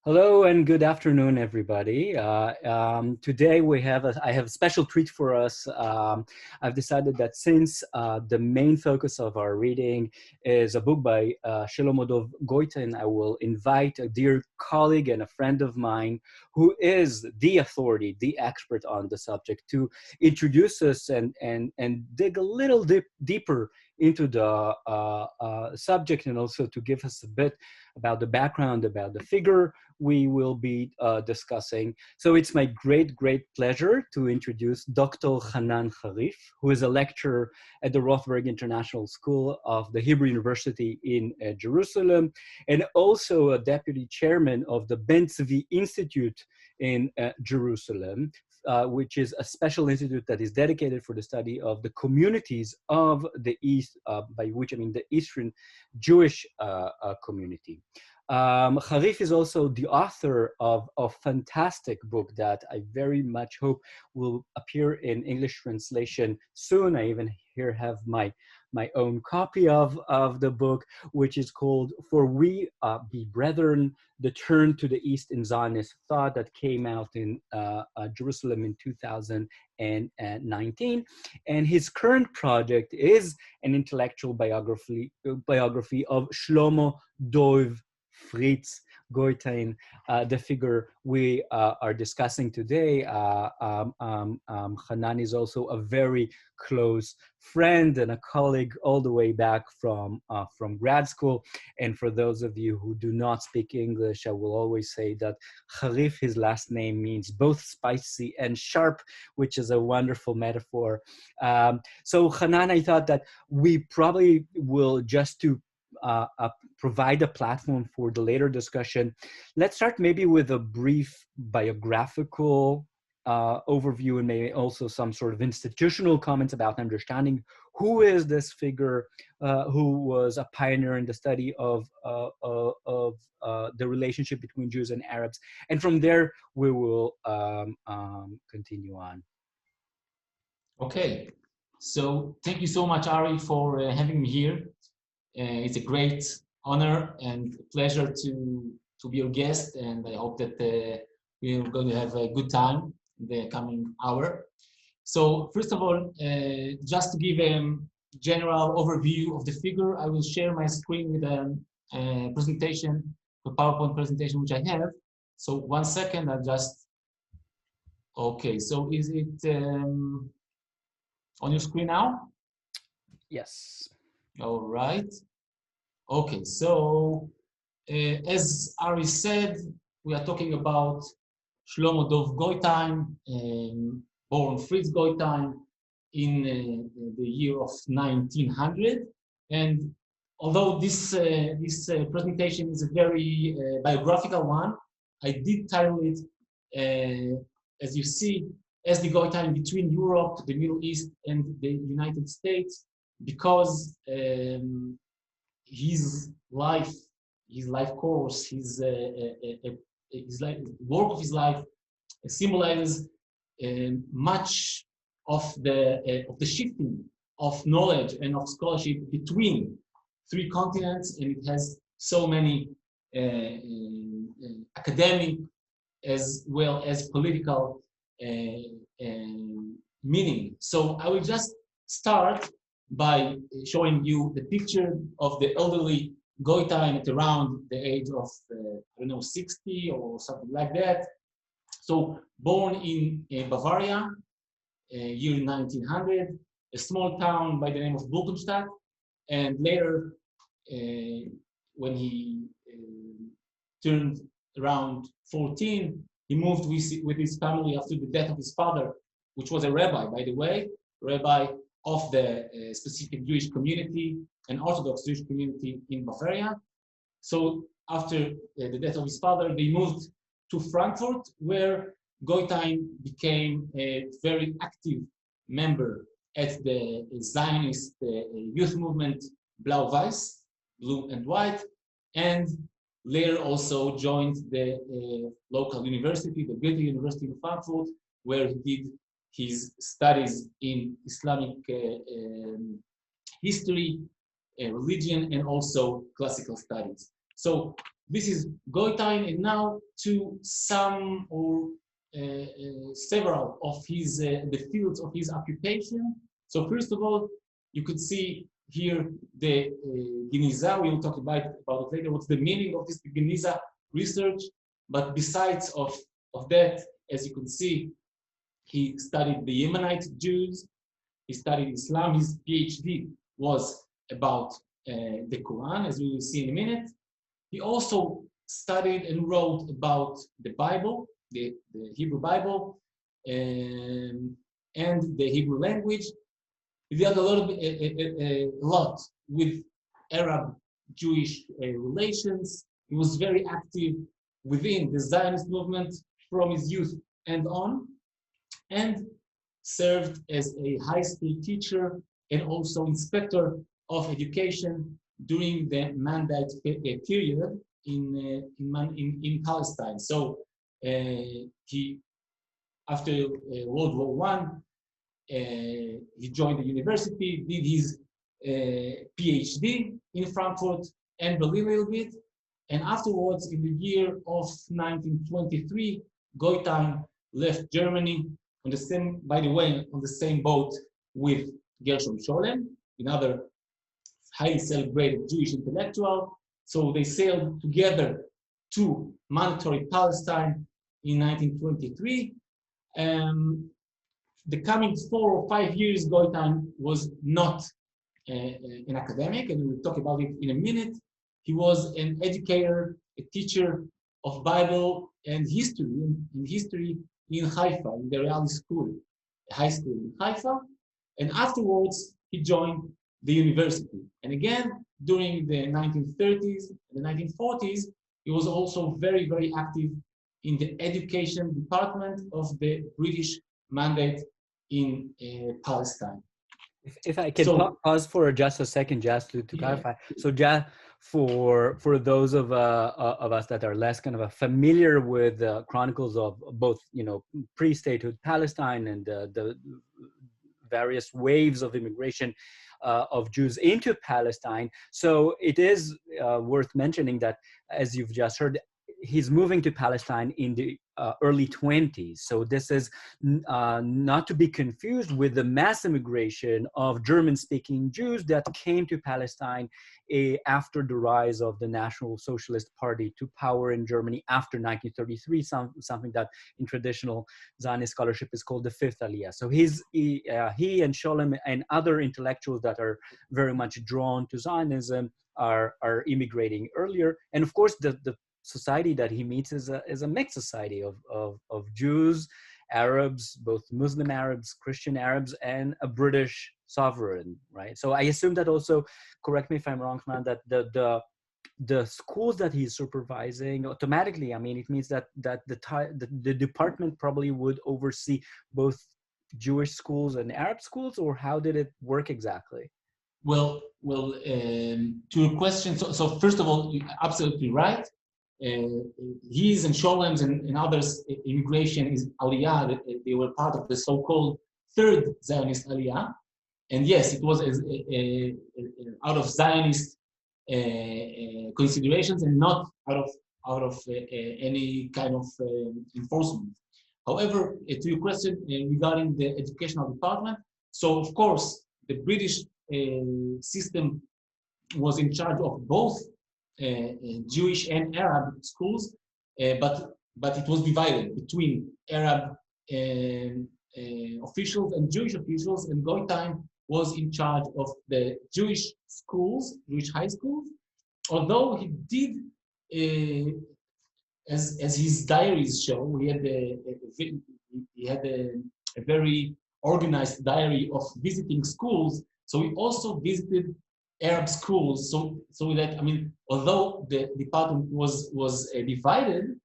Hello and good afternoon, everybody. Today I have a special treat for us. I've decided that since the main focus of our reading is a book by Shelomo Dov Goitein, I will invite a dear colleague and a friend of mine who is the authority, the expert on the subject, to introduce us and dig a little deeper into the subject, and also to give us a bit about the background, about the figure we will be discussing. So it's my great pleasure to introduce Dr. Hanan Harif, who is a lecturer at the Rothberg International School of the Hebrew University in Jerusalem, and also a deputy chairman of the Ben Tzvi Institute in Jerusalem, which is a special institute that is dedicated for the study of the communities of the East, by which I mean the Eastern Jewish community. Harif is also the author of a fantastic book that I very much hope will appear in English translation soon. I even here have my own copy of the book, which is called For We Be Brethren, The Turn to the East in Zionist Thought, that came out in Jerusalem in 2019. And his current project is an intellectual biography of Shelomo Dov Goitein, the figure we are discussing today. Hanan is also a very close friend and a colleague all the way back from grad school. And for those of you who do not speak English, I will always say that Harif, his last name, means both spicy and sharp, which is a wonderful metaphor. So Hanan, I thought that we probably will, just to provide a platform for the later discussion, let's start maybe with a brief biographical overview, and maybe also some sort of institutional comments about understanding who is this figure who was a pioneer in the study of the relationship between Jews and Arabs. And from there, we will continue on. Okay, so thank you so much, Ari, for having me here. It's a great honor and pleasure to be your guest, and I hope that we're going to have a good time in the coming hour. So first of all, just to give a general overview of the figure, I will share my screen with a presentation, a PowerPoint presentation, which I have. So 1 second, I'll just, okay, so is it on your screen now? Yes. All right. Okay, so as Ari said, we are talking about Shelomo Dov Goitein, born Fritz Goitein in the year of 1900. And although this presentation is a very biographical one, I did title it, as you see, as the Goitein between Europe, the Middle East, and the United States, because his life course, his work of his life symbolizes much of the shifting of knowledge and of scholarship between three continents, and it has so many academic as well as political meaning. So I will just start by showing you the picture of the elderly Goitein at around the age of, I don't know, 60 or something like that. So born in Bavaria, year 1900, a small town by the name of Burgenstadt, and later, when he turned around 14, he moved with his family after the death of his father, which was a rabbi, by the way, rabbi of the specific Jewish community, an Orthodox Jewish community in Bavaria. So after the death of his father, they moved to Frankfurt, where Goitein became a very active member at the Zionist youth movement Blau-Weiß, blue and white, and later also joined the local university, the Goethe University in Frankfurt, where he did his studies in Islamic history, religion, and also classical studies. So This is Goitein, and now to some or several of his the fields of his occupation. So first of all, you could see here the Geniza. We will talk about it later. What's the meaning of this Geniza research? But besides of that, as you can see, he studied the Yemenite Jews. He studied Islam. His PhD was about the Quran, as we will see in a minute. He also studied and wrote about the Bible, the Hebrew Bible, and the Hebrew language. He did a lot with Arab-Jewish relations. He was very active within the Zionist movement from his youth and on, and served as a high school teacher and also inspector of education during the Mandate period in Palestine. So he, after World War I, he joined the university, did his PhD in Frankfurt and Berlin a little bit, and afterwards, in the year of 1923, Goitein left Germany on the same, by the way, on the same boat with Gershom Scholem, another highly celebrated Jewish intellectual. So they sailed together to mandatory Palestine in 1923. The coming 4 or 5 years, Goitein was not an academic, and we'll talk about it in a minute. He was an educator, a teacher of Bible and history in Haifa, in the Reali school, a high school in Haifa. And afterwards, he joined the university. And again, during the 1930s and the 1940s, he was also very, very active in the education department of the British Mandate in Palestine. If I can pause for just a second, just to clarify. So just for those of us that are less kind of familiar with the chronicles of both, pre-statehood Palestine and the various waves of immigration of Jews into Palestine. So it is worth mentioning that, as you've just heard, he's moving to Palestine in the early 20s. So this is not to be confused with the mass immigration of German-speaking Jews that came to Palestine after the rise of the National Socialist Party to power in Germany after 1933, something that in traditional Zionist scholarship is called the Fifth Aliyah. So he and Scholem and other intellectuals that are very much drawn to Zionism are immigrating earlier. And of course, the society that he meets is a mixed society of Jews, Arabs, both Muslim Arabs, Christian Arabs, and a British sovereign, right? So I assume that also, correct me if I'm wrong, man, that the schools that he's supervising automatically, I mean, it means that the department probably would oversee both Jewish schools and Arab schools, or how did it work exactly? Well, to your question, so first of all, you're absolutely right. His and Sholem's and others' immigration is Aliyah. They were part of the so-called third Zionist Aliyah. And yes, it was out of Zionist considerations and not out of any kind of enforcement. However, to your question regarding the educational department, so of course, the British system was in charge of both Jewish and Arab schools, but it was divided between Arab officials and Jewish officials, and Goitein was in charge of the Jewish schools, Jewish high schools, although he did, as his diaries show, he had a very organized diary of visiting schools, so he also visited Arab schools, so that, I mean, although the department was divided,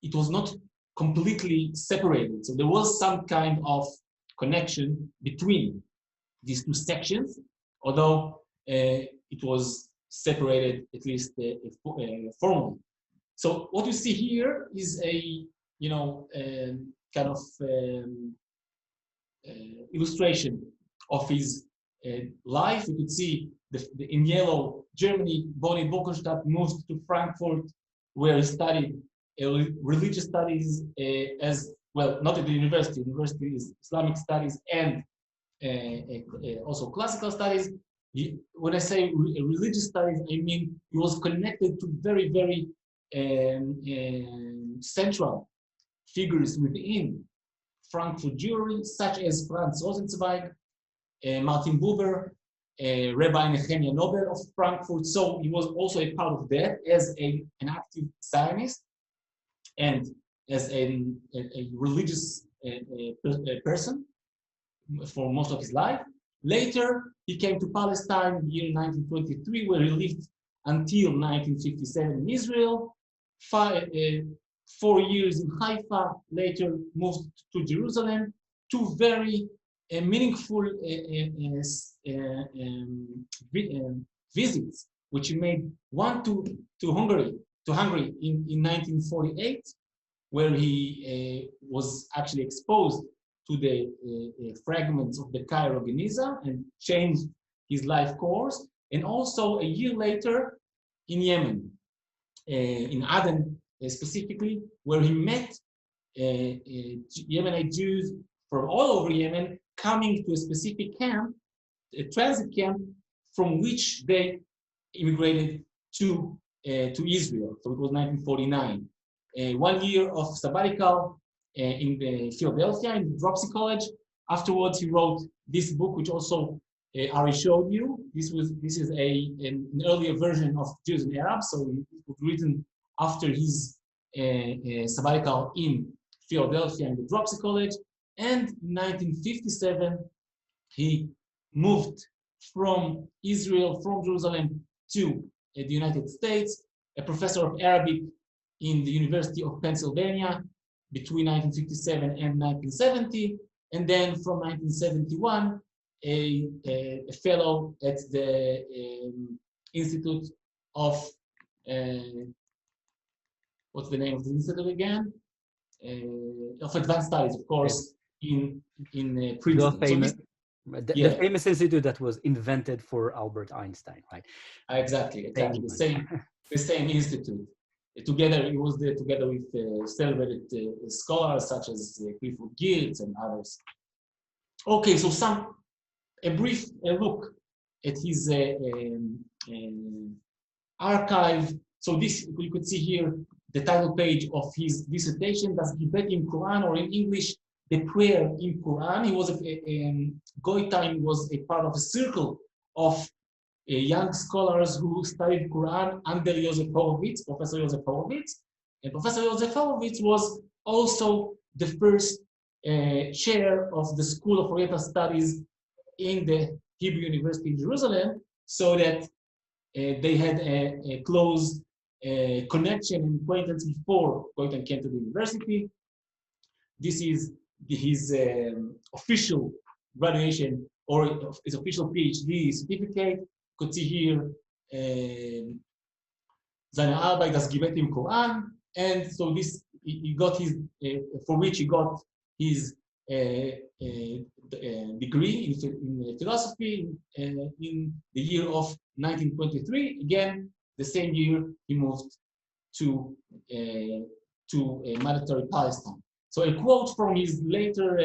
it was not completely separated. So there was some kind of connection between these two sections, although it was separated at least formally. So what you see here is a kind of illustration of his life. You could see in yellow, Germany, born in Burgenstadt, moved to Frankfurt where he studied religious studies as well, not at the university. University is Islamic studies and also classical studies. When I say religious studies, I mean he was connected to very, very central figures within Frankfurt Jewry, such as Franz Rosenzweig, Martin Buber, Rabbi Nehemiah Nobel of Frankfurt. So he was also a part of that as an active Zionist and as a religious person for most of his life. Later, he came to Palestine in year 1923, where he lived until 1957 in Israel. 4 years in Haifa, later moved to Jerusalem. Two very meaningful visits, which he made. One to Hungary in 1948, where he was actually exposed to the fragments of the Cairo Geniza and changed his life course. And also a year later in Yemen, in Aden specifically, where he met Yemenite Jews from all over Yemen coming to a specific camp, a transit camp, from which they immigrated to Israel. So it was 1949. 1 year of sabbatical in Philadelphia, in Dropsy College. Afterwards, he wrote this book, which also Ari showed you. This is an earlier version of Jews and Arabs, so it was written after his sabbatical in Philadelphia in the Dropsy College. And in 1957, he moved from Israel, from Jerusalem, to the United States, a professor of Arabic in the University of Pennsylvania between 1957 and 1970, and then from 1971, a fellow at the Institute of, what's the name of the institute again? Of Advanced Studies, of course, in Princeton. The famous institute that was invented for Albert Einstein, right? Exactly. The same institute. Together, it was there together with celebrated scholars such as Clifford Geertz and others. Okay, so a brief look at his archive. So this, you could see here the title page of his dissertation, Das Gebet im Quran, or in English, the prayer in Quran. He was Goitein was a part of a circle of young scholars who studied Quran under Joseph Horowitz, Professor Joseph Horowitz. And Professor Joseph Horowitz was also the first chair of the School of Oriental Studies in the Hebrew University in Jerusalem, so that they had a close connection and acquaintance before Goitein came to the university. This is his official graduation or his official PhD certificate. You could see here seine Arbeit, das Gebet im Koran, and so this he got his for which he got his degree in philosophy in the year of 1923. Again, the same year he moved to mandatory Palestine. So a quote from his later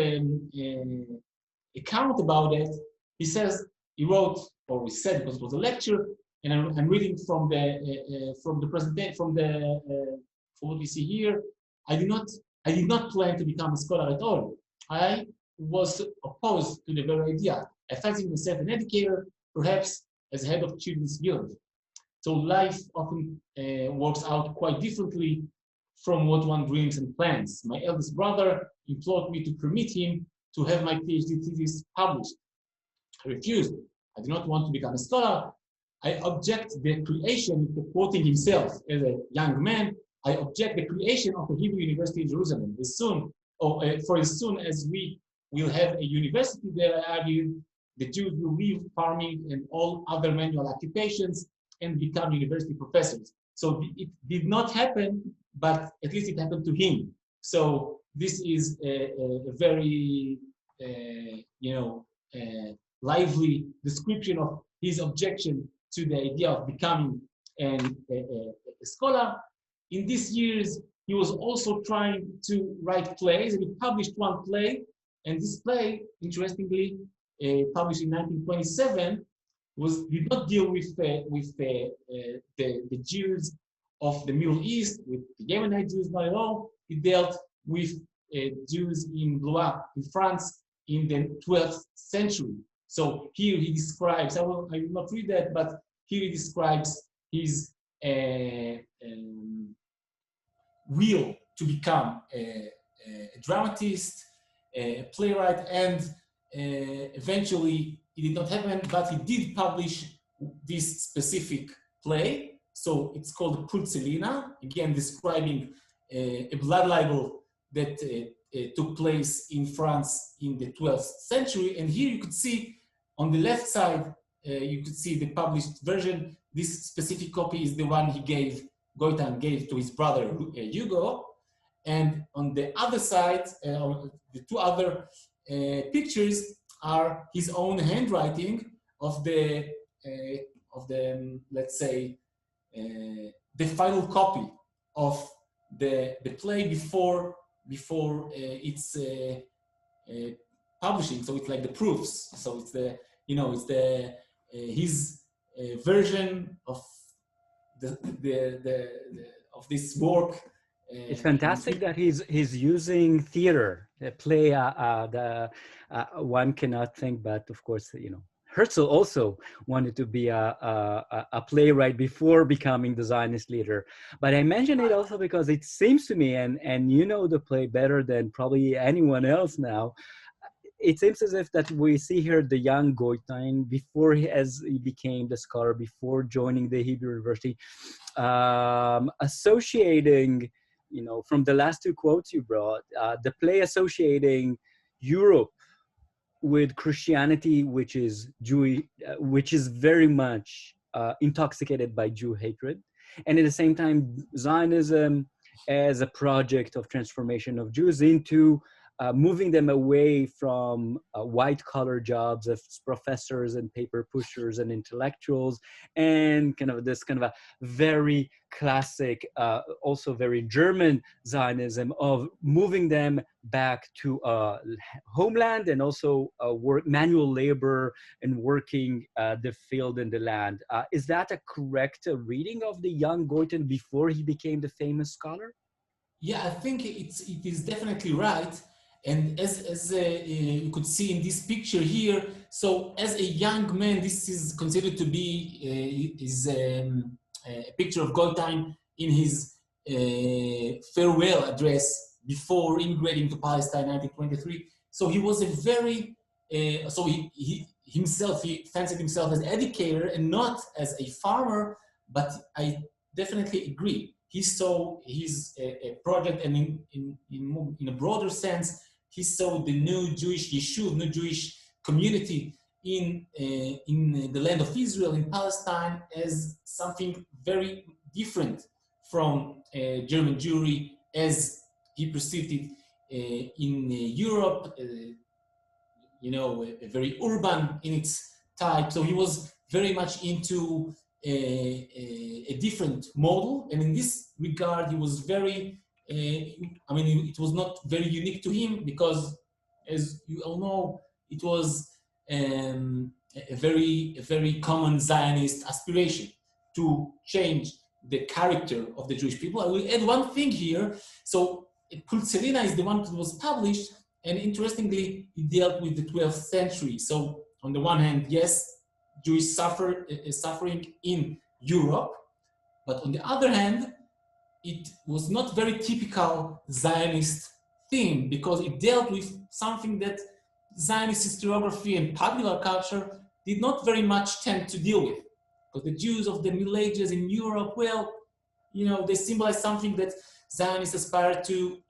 account about it. He says he wrote, or he said, because it was a lecture, and I'm reading from the presentation from what we see here. I did not plan to become a scholar at all. I was opposed to the very idea. I fancied myself an educator, perhaps as head of children's guild. So life often works out quite differently from what one dreams and plans. My eldest brother implored me to permit him to have my PhD thesis published. I refused. I did not want to become a scholar. I object the creation, quoting himself as a young man, I object the creation of a Hebrew University in Jerusalem. For as soon as we will have a university there, I argued, the Jews will leave farming and all other manual occupations and become university professors. So it did not happen, but at least it happened to him. So this is a very, lively description of his objection to the idea of becoming a scholar. in these years, he was also trying to write plays, and he published one play. And this play, interestingly, published in 1927, did not deal with the Jews of the Middle East, with the Yemenite Jews, not at all. It dealt with Jews in Blois, in France, in the 12th century. So here he describes, I will not read that, but here he describes his will to become a dramatist, a playwright, and eventually it did not happen, but he did publish this specific play. So it's called Pulzelina, again describing a blood libel that took place in France in the 12th century. And here you could see on the left side, you could see the published version. This specific copy is the one Goitein gave to his brother Hugo. And on the other side, the two other pictures are his own handwriting of the let's say, the final copy of the play before its publishing. So it's like the proofs. So it's the his version of of this work. It's fantastic that he's using theater, play. One cannot think, but of course, Herzl also wanted to be a playwright before becoming the Zionist leader. But I mention it also because it seems to me, and you know the play better than probably anyone else now, it seems as if that we see here the young Goitein before as he became the scholar, before joining the Hebrew University, associating, from the last two quotes you brought, the play associating Europe with Christianity, which is Jewish, which is very much intoxicated by Jew hatred, and at the same time Zionism as a project of transformation of Jews into moving them away from white-collar jobs as professors and paper pushers and intellectuals, and this a very classic, also very German Zionism of moving them back to homeland and also manual labor and working the field and the land. Is that a correct reading of the young Goitein before he became the famous scholar? Yeah, I think it is definitely right. And as you could see in this picture here, so as a young man, this is considered to be a picture of Goitein in his farewell address before immigrating to Palestine in 1923. So he was a very, so he fancied himself as an educator and not as a farmer, but I definitely agree. He saw his project, and in a broader sense, he saw the new Jewish yeshuv, new Jewish community in the land of Israel, in Palestine, as something very different from German Jewry as he perceived it in Europe, very urban in its type. So he was very much into a different model, and in this regard, he was very. It was not very unique to him because, as you all know, it was a very common Zionist aspiration to change the character of the Jewish people. I will add one thing here. So Pulzelina is the one that was published, and interestingly, it dealt with the 12th century. So on the one hand, yes, Jewish suffering in Europe, but on the other hand, it was not very typical Zionist theme because it dealt with something that Zionist historiography and popular culture did not very much tend to deal with. Because the Jews of the Middle Ages in Europe, well, they symbolize something that Zionists aspire to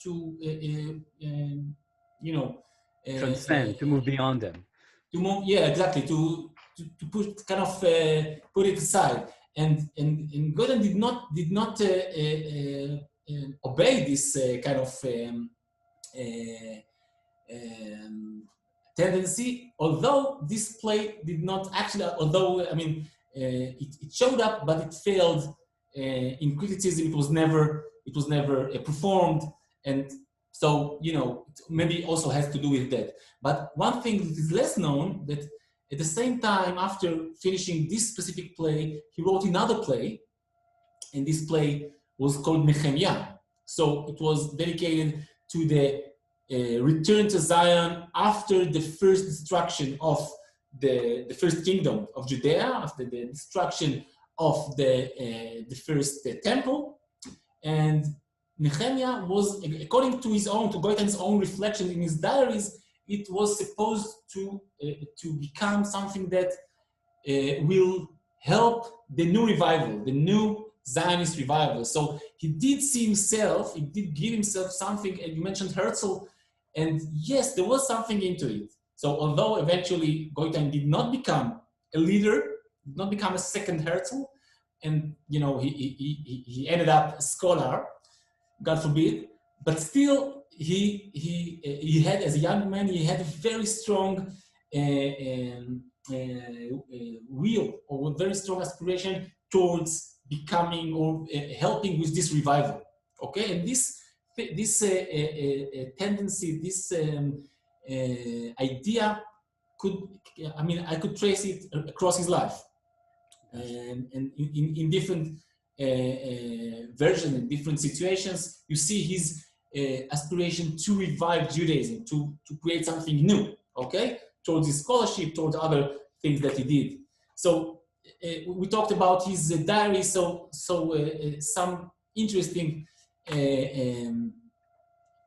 transcend, to move beyond them. To move, yeah, exactly. To put put it aside. And Goitein did not obey this tendency. Although this play did not actually, it showed up, but it failed in criticism. It was never never performed, and so maybe also has to do with that. But one thing that is less known, that at the same time, after finishing this specific play, he wrote another play, and this play was called Nehemiah. So it was dedicated to the return to Zion after the first destruction of the first kingdom of Judea, after the destruction of the first temple. And Nehemiah was, according to Goitein's own reflection in his diaries, it was supposed to become something that will help the new revival, the new Zionist revival. So he did see himself, he did give himself something, and you mentioned Herzl, and yes, there was something into it. So although eventually Goitein did not become a leader, did not become a second Herzl, and he ended up a scholar, God forbid, but still he had, as a young man, he had a very strong will, or a very strong aspiration towards becoming or helping with this revival. Okay, and this tendency, this idea I could trace it across his life, and in different versions, in different situations, you see his aspiration to revive Judaism, to create something new. Okay, towards his scholarship, towards other things that he did. So we talked about his diary. So some interesting things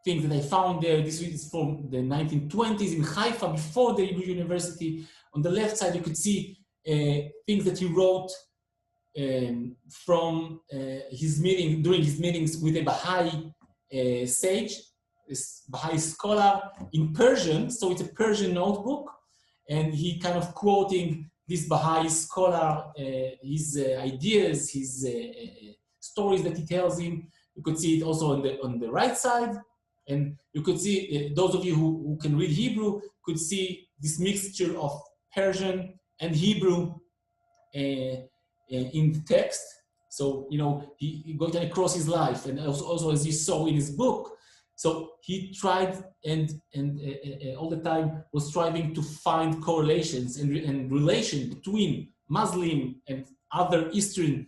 that I found there. This is from the 1920s in Haifa, before the Hebrew University. On the left side, you could see things that he wrote from during his meetings with a Baha'i sage, this Baha'i scholar, in Persian. So it's a Persian notebook, and he kind of quoting this Baha'i scholar, his ideas, his stories that he tells him. You could see it also on the right side, and you could see, those of you who can read Hebrew could see this mixture of Persian and Hebrew in the text. So he got across his life, and also as you saw in his book. So he tried and all the time was striving to find correlations and relation between Muslim and other Eastern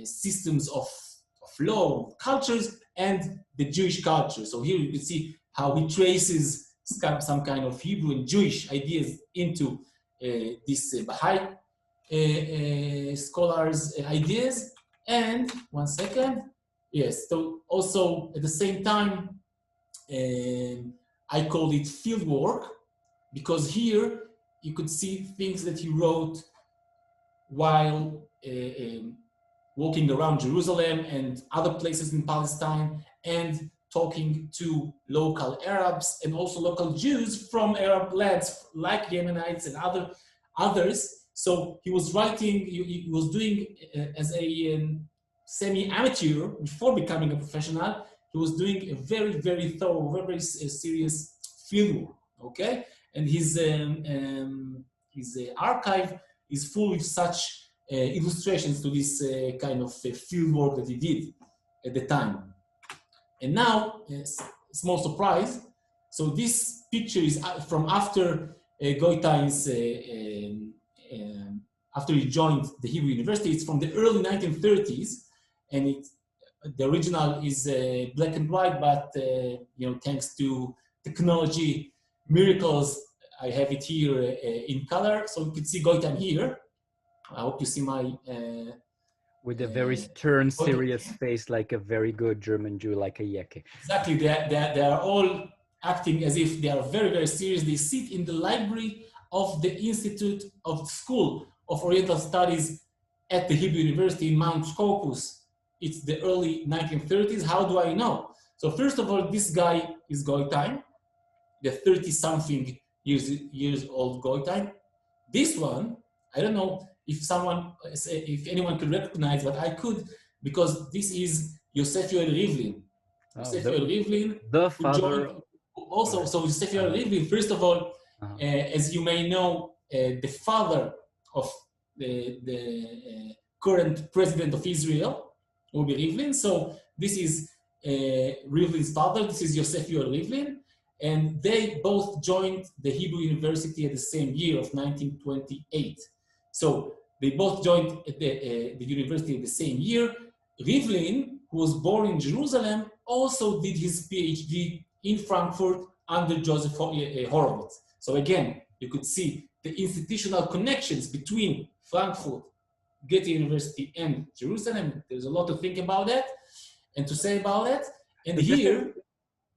systems of law, cultures, and the Jewish culture. So here you can see how he traces some kind of Hebrew and Jewish ideas into this Baha'i scholars' ideas. And one second. Yes, so also at the same time, I called it field work, because here you could see things that he wrote while walking around Jerusalem and other places in Palestine, and talking to local Arabs and also local Jews from Arab lands like Yemenites and others. So he was writing, he was doing as a semi-amateur before becoming a professional. He was doing a very, very thorough, very serious field work. Okay, and his archive is full of such illustrations to this kind of field work that he did at the time. And now, small surprise. So this picture is from after Goitein's, after he joined the Hebrew University. It's from the early 1930s, and the original is black and white, but thanks to technology miracles, I have it here in color. So you can see Goitein here. I hope you see my... with a very stern, serious face, like a very good German Jew, like a Yeke. Exactly, they are all acting as if they are very, very serious. They sit in the library of the Institute of the School of Oriental Studies at the Hebrew University in Mount Scopus. It's the early 1930s. How do I know? So first of all, this guy is Goitein, the 30-something years old Goitein. This one, I don't know if anyone could recognize, but I could, because this is Yosef Yoel Rivlin. Yosef Yoel Rivlin, the father. Also, so Yosef Yoel Rivlin, first of all, as you may know, the father of the current president of Israel, Uri Rivlin. So this is Rivlin's father. This is Yosef Yoel Rivlin. And they both joined the Hebrew University at the same year of 1928. So they both joined at the university at the same year. Rivlin, who was born in Jerusalem, also did his PhD in Frankfurt under Joseph Horowitz. So again, you could see the institutional connections between Frankfurt, Goethe University, and Jerusalem. There's a lot to think about that and to say about it. And here,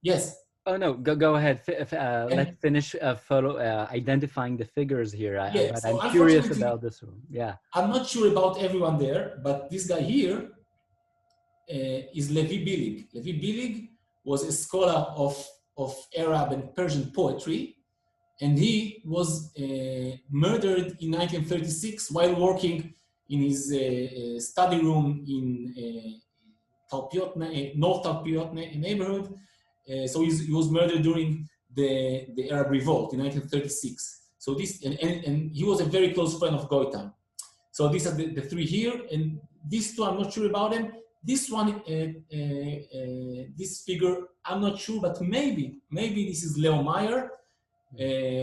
yes. Oh no, go ahead. Let's finish identifying the figures here. But I'm curious about this one. Yeah. I'm not sure about everyone there, but this guy here is Levi Bilig. Levi Bilig was a scholar of Arab and Persian poetry, and he was murdered in 1936 while working in his study room in North Talpiot neighborhood. So he was murdered during the Arab Revolt in 1936. So this, and he was a very close friend of Goitein. So these are the three here, and these two, I'm not sure about them. This one, this figure, I'm not sure, but maybe this is Leo Meyer,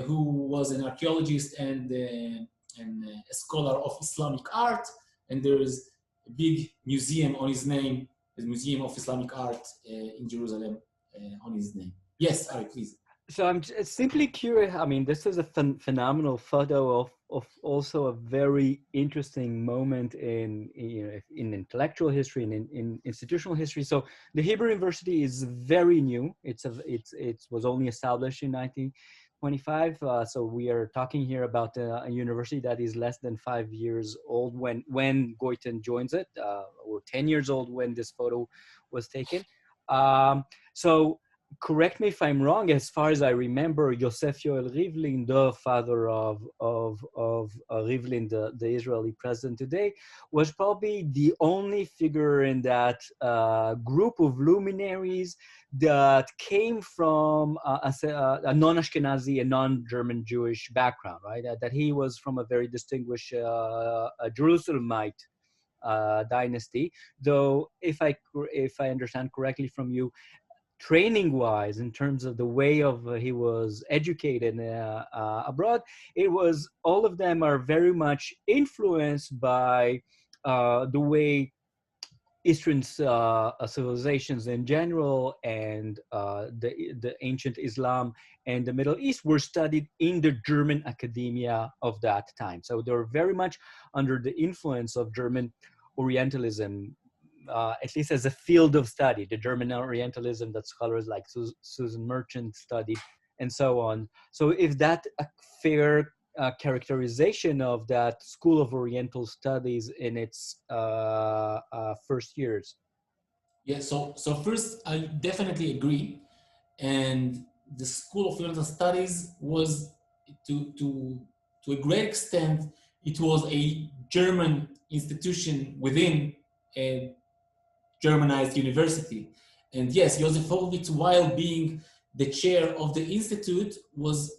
who was an archaeologist and a scholar of Islamic art, and there is a big museum on his name, the Museum of Islamic Art in Jerusalem on his name. Yes, Ari, please. So I'm simply curious. I mean, this is a phenomenal photo of also a very interesting moment in intellectual history and in institutional history. So the Hebrew University is very new. It was only established in 1925. So we are talking here about a university that is less than 5 years old when Goitein joins it, or 10 years old when this photo was taken. So correct me if I'm wrong. As far as I remember, Yosef Yoel Rivlin, the father of Rivlin, the Israeli president today, was probably the only figure in that group of luminaries that came from a non-Ashkenazi, a non-German Jewish background, right? That he was from a very distinguished Jerusalemite dynasty. Though, if I understand correctly from you, training-wise, in terms of the way of he was educated abroad, it was, all of them are very much influenced by the way Eastern civilizations in general and the ancient Islam and the Middle East were studied in the German academia of that time. So they were very much under the influence of German Orientalism, at least as a field of study, the German Orientalism that scholars like Susan Merchant studied, and so on. So if that a fair characterization of that School of Oriental Studies in its first years? Yeah, so first, I definitely agree. And the School of Oriental Studies was, to a great extent, it was a German institution within a Germanized university. And yes, Josef Horowitz, while being the chair of the institute, was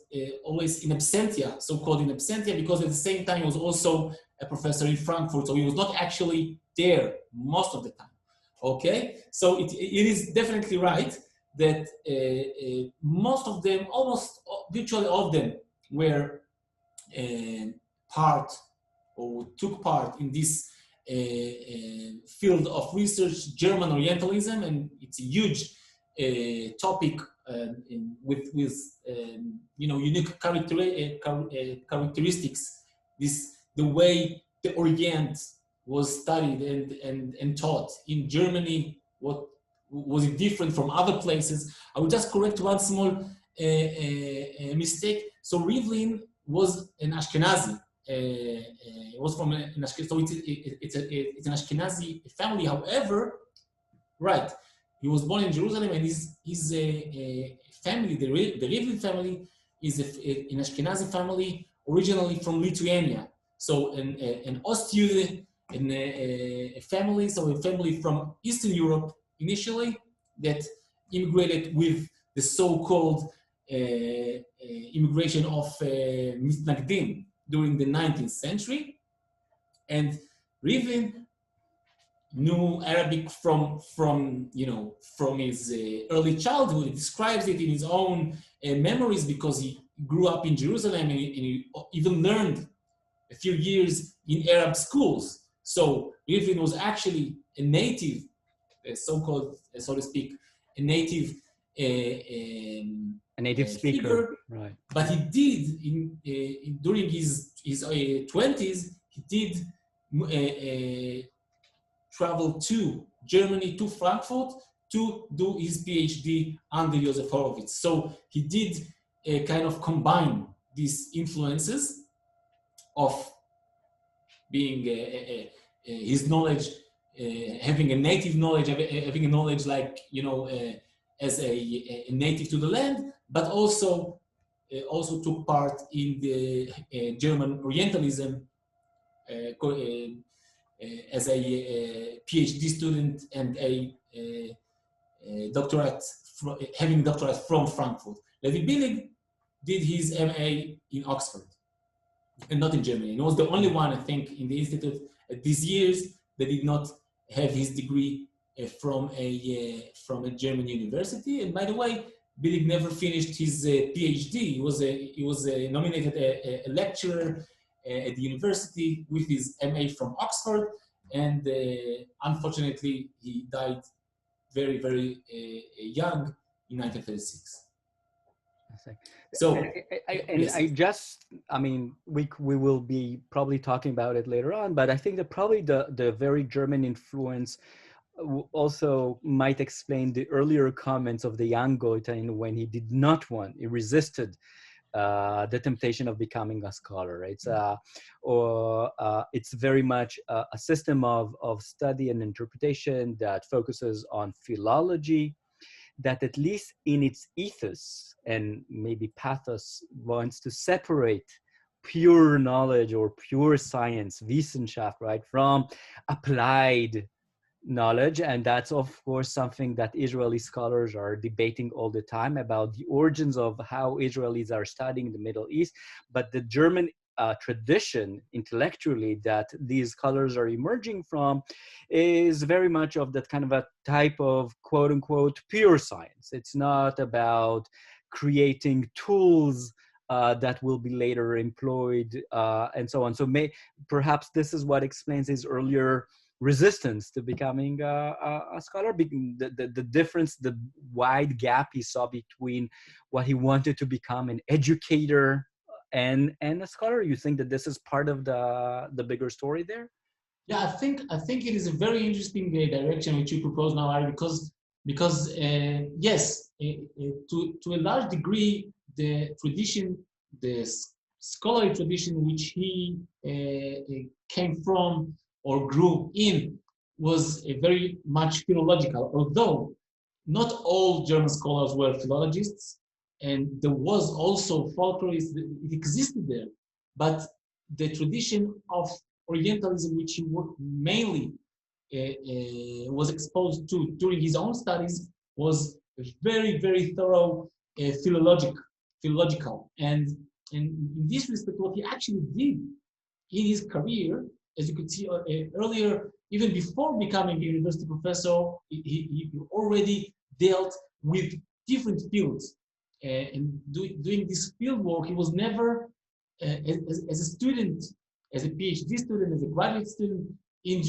always in absentia, so-called in absentia, because at the same time he was also a professor in Frankfurt, so he was not actually there most of the time. Okay, so it is definitely right that most of them, almost virtually all of them, were part or took part in this field of research, German Orientalism, and it's a huge topic with unique characteristics. The way the Orient was studied and taught in Germany. What was it different from other places? I will just correct one small mistake. So Rivlin was an Ashkenazi. Was from an Ashkenazi, so it's an Ashkenazi family. However, right, he was born in Jerusalem, and his family, the Rivlin family, is an Ashkenazi family originally from Lithuania. So an Ostjude, a family, so a family from Eastern Europe initially that immigrated with the so-called immigration of Mitnagdim during the 19th century. And Rivlin knew Arabic from his early childhood. He describes it in his own memories because he grew up in Jerusalem and he even learned a few years in Arab schools. So Rivlin was actually a native, so-called, so to speak, a native speaker, figure. right? But he did during his 20s, he did travel to Germany, to Frankfurt, to do his PhD under Joseph Horowitz. So he did kind of combine these influences of being his knowledge, having a native knowledge, having a knowledge like, as a native to the land, but also took part in the German Orientalism as a PhD student and a doctorate, having doctorate from Frankfurt. Levi Billig did his MA in Oxford and not in Germany. And he was the only one, I think, in the institute at these years that did not have his degree from a German university. And by the way, Billig never finished his PhD. He was nominated a lecturer at the university with his MA from Oxford, and unfortunately, he died very, very young in 1936. So, we will be probably talking about it later on, but I think that probably the very German influence also might explain the earlier comments of the young Goitein when he did not want, he resisted the temptation of becoming a scholar. It's very much a system of study and interpretation that focuses on philology, that at least in its ethos and maybe pathos wants to separate pure knowledge or pure science, Wissenschaft, right, from applied knowledge. And that's of course something that Israeli scholars are debating all the time about the origins of how Israelis are studying the Middle East. But the German tradition intellectually that these scholars are emerging from is very much of that kind of a type of quote unquote pure science. It's not about creating tools that will be later employed and so on. So perhaps this is what explains his earlier resistance to becoming a scholar. The difference, the wide gap he saw between what he wanted to become, an educator and a scholar. You think that this is part of the bigger story there? Yeah, I think it is a very interesting direction which you propose now, Ari, because yes, to a large degree, the tradition, the scholarly tradition which he came from or grew in was very much philological, although not all German scholars were philologists, and there was also folklorists, it existed there, but the tradition of Orientalism, which he mainly was exposed to during his own studies, was very, very thorough philological. And in this respect, what he actually did in his career, as you could see earlier, even before becoming a university professor, he already dealt with different fields. And doing this field work, he was never, as a student, as a PhD student, as a graduate student in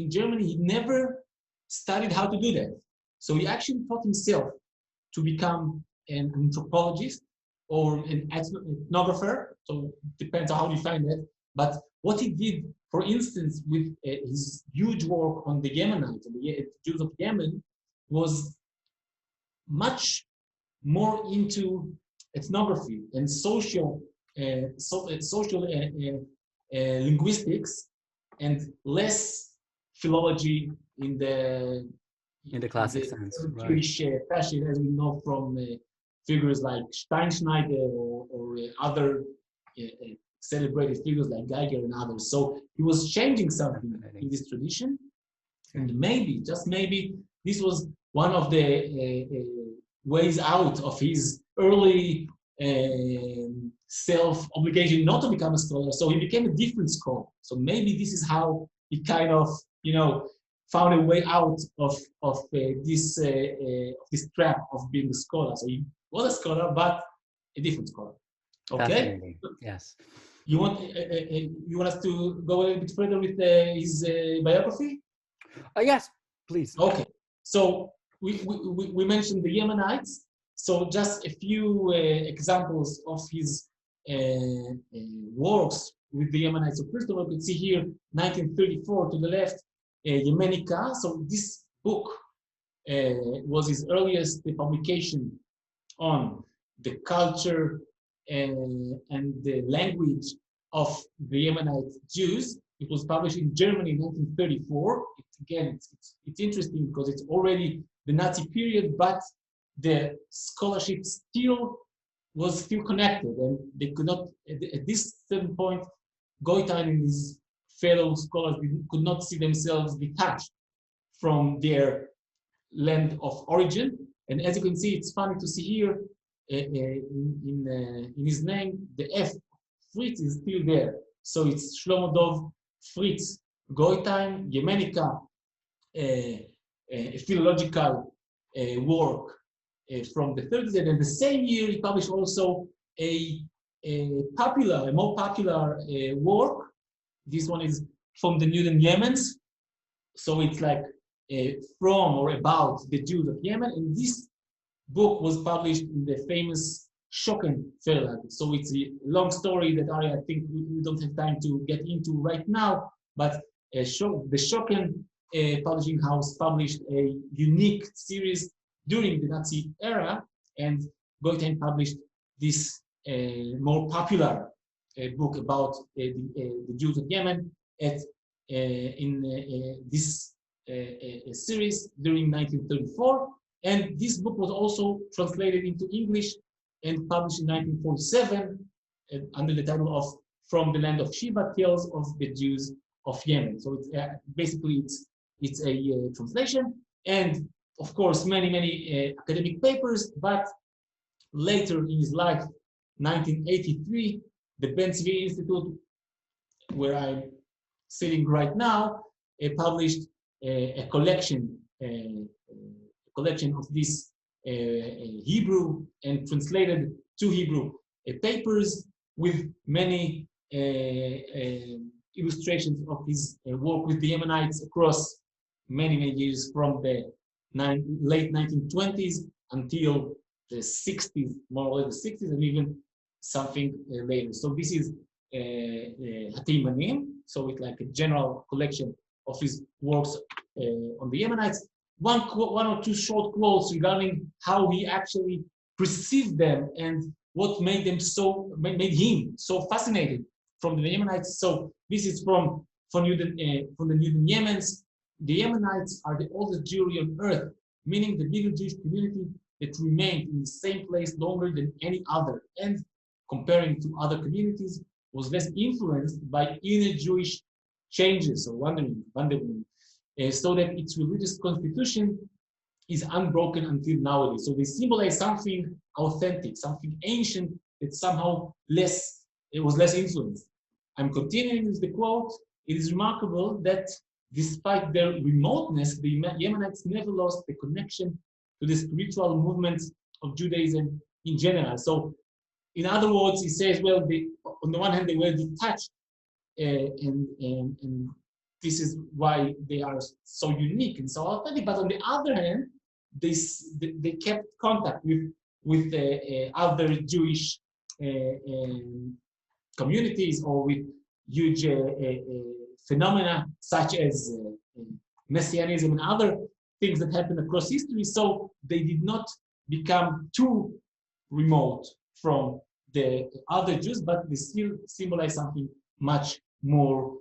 Germany, he never studied how to do that. So he actually taught himself to become an anthropologist or an ethnographer. So it depends on how you find that. But what he did, for instance, with his huge work on the Yemenites, the Jews of Yemen, was much more into ethnography and social linguistics, and less philology in the classic sense, Jewish fashion, as we know from figures like Steinschneider or other celebrated figures like Geiger and others. So he was changing something in this tradition, and maybe, just maybe, this was one of the ways out of his early self-obligation not to become a scholar. So he became a different scholar. So maybe this is how he kind of, found a way out of this trap of being a scholar. So he was a scholar, but a different scholar. Okay. Fascinating. Yes. You want us to go a little bit further with his biography? Yes, please. Okay. So we mentioned the Yemenites. So just a few examples of his works with the Yemenites. So first of all, you can see here 1934 to the left, Yemenica. So this book was his earliest publication on the culture and the language of the Yemenite Jews. It was published in Germany in 1934. It's interesting because it's already the Nazi period, but the scholarship was still connected, and they could not, at this certain point, Goitein and his fellow scholars could not see themselves detached from their land of origin. And as you can see, it's funny to see here in his name, the F, Fritz, is still there. So it's Shlomo Dov Fritz Goitein, Yemenica, a philological work from the 30s. And in the same year, he published also a more popular work. This one is from the Nuden Yemens. So it's like from or about the Jews of Yemen. And this book was published in the famous Shoken Verlag. So it's a long story that I think we don't have time to get into right now, but the Shoken publishing house published a unique series during the Nazi era, and Goitein published this more popular book about the Jews of Yemen in this series during 1934. And this book was also translated into English and published in 1947 under the title of From the Land of Sheba, Tales of the Jews of Yemen. So it's basically it's a translation, and of course many academic papers. But later in his life, 1983, the Ben Tzvi Institute, where I'm sitting right now, published a collection of this Hebrew and translated to Hebrew papers with many illustrations of his work with the Yemenites across many years, from the late 1920s until the 60s, more or less the 60s, and even something later. So this is Hateimanim. So it's like a general collection of his works on the Yemenites. One or two short quotes regarding how he actually perceived them and what made him so fascinated from the Yemenites. So this is from the Nuden Yemens. The Yemenites are the oldest Jewry on earth, meaning the bigger Jewish community that remained in the same place longer than any other, and comparing to other communities, was less influenced by inner Jewish changes or wandering, so that its religious constitution is unbroken until nowadays. So they symbolize something authentic, something ancient that somehow was less influenced. I'm continuing with the quote. It is remarkable that despite their remoteness, the Yemenites never lost the connection to the spiritual movements of Judaism in general. So in other words, he says, well, on the one hand, they were detached, and this is why they are so unique and so authentic. But on the other hand, they kept contact with other Jewish communities, or with huge phenomena such as Messianism and other things that happened across history. So they did not become too remote from the other Jews, but they still symbolize something much more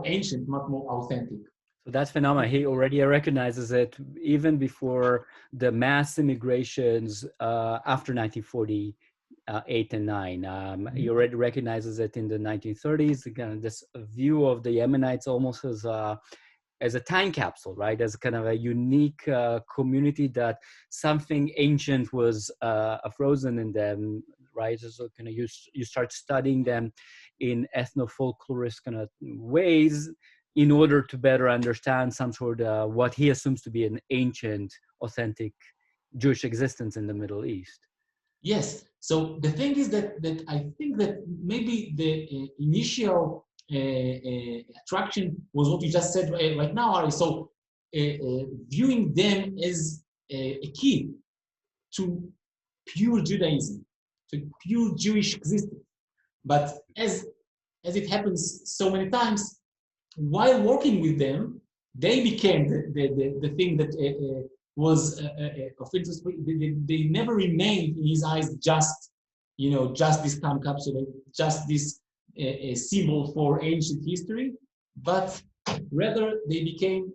ancient, much more authentic. So that phenomenon, he already recognizes it even before the mass immigrations after 1948 and 9. He already recognizes it in the 1930s. Again, this view of the Yemenites almost as a time capsule, right? As kind of a unique community, that something ancient was frozen in them, right? So kind of you start studying them in ethno-folklorist kind of ways, in order to better understand some sort of what he assumes to be an ancient, authentic Jewish existence in the Middle East. Yes. So the thing is that I think that maybe the initial attraction was what you just said right now, Ari. So viewing them as a key to pure Judaism, to pure Jewish existence. But as it happens so many times, while working with them, they became the thing that was of interest. They never remained in his eyes just, just this time capsule, just this symbol for ancient history, but rather they became,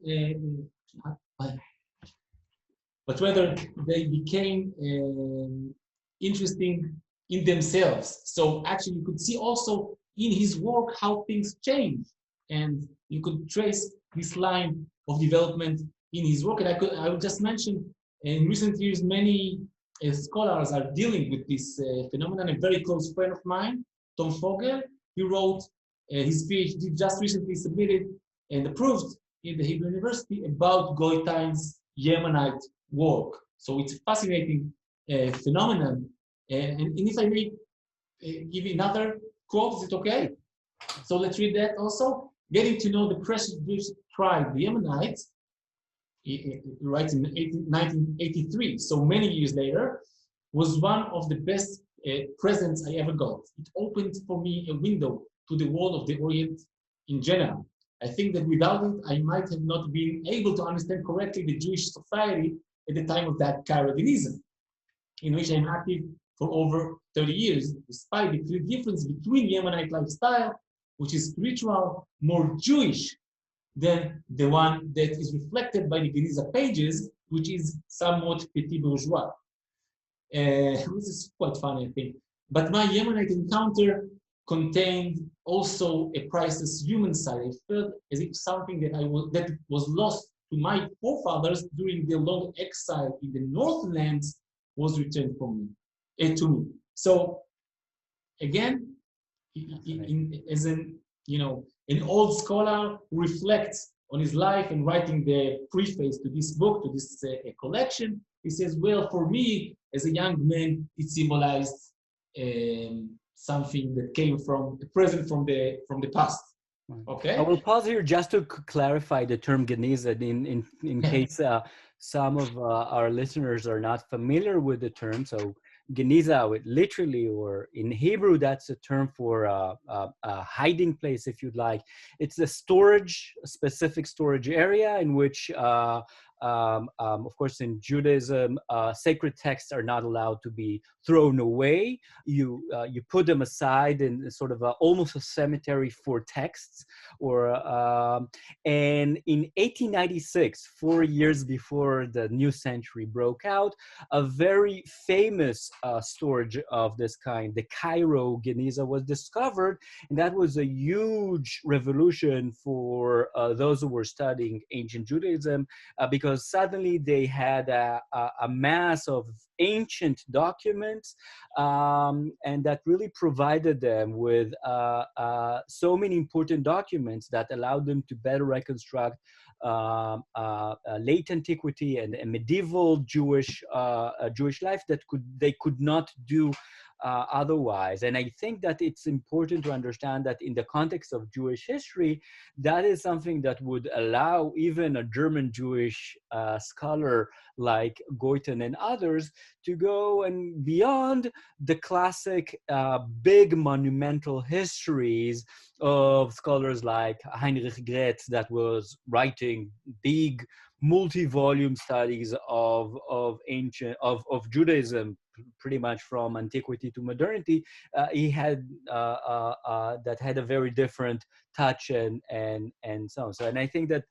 interesting in themselves. So actually, you could see also in his work how things change, and you could trace this line of development in his work. And I would just mention, in recent years, many scholars are dealing with this phenomenon. A very close friend of mine, Tom Fogel, he wrote his PhD just recently submitted and approved in the Hebrew University about Goitein's Yemenite work. So it's a fascinating phenomenon. And if I may give you another quote, is it okay? So let's read that also. Getting to know the precious Jewish tribe, the Yemenites, he writes in 1983, so many years later, was one of the best presents I ever got. It opened for me a window to the world of the Orient in general. I think that without it, I might have not been able to understand correctly the Jewish society at the time of that Caribbeanism, in which I'm active for over 30 years, despite the clear difference between Yemenite lifestyle, which is spiritual, more Jewish than the one that is reflected by the Geniza pages, which is somewhat petit bourgeois. This is quite funny, I think. But my Yemenite encounter contained also a priceless human side. I felt as if something that was lost to my forefathers during their long exile in the Northlands was returned to me. So again, as an old scholar who reflects on his life and writing the preface to this book, to this collection, he says, well, for me, as a young man, it symbolized something that came from the present, from the past. Okay. I will pause here just to clarify the term Geniza in case some of our listeners are not familiar with the term. So Geniza, literally, or in Hebrew, that's a term for a hiding place, if you'd like. It's a specific storage area in which, of course, in Judaism, sacred texts are not allowed to be thrown away. You put them aside in sort of almost a cemetery for texts. And in 1896, 4 years before the new century broke out, a very famous storage of this kind, the Cairo Geniza, was discovered, and that was a huge revolution for those who were studying ancient Judaism, because suddenly they had a mass of ancient documents, and that really provided them with so many important documents that allowed them to better reconstruct late antiquity and medieval Jewish life that they could not do otherwise. And I think that it's important to understand that in the context of Jewish history, that is something that would allow even a German Jewish scholar like Goitein and others to go and beyond the classic big monumental histories of scholars like Heinrich Gretz, that was writing big multi-volume studies of Judaism, pretty much from antiquity to modernity. He had that had a very different touch and so on. So, and I think that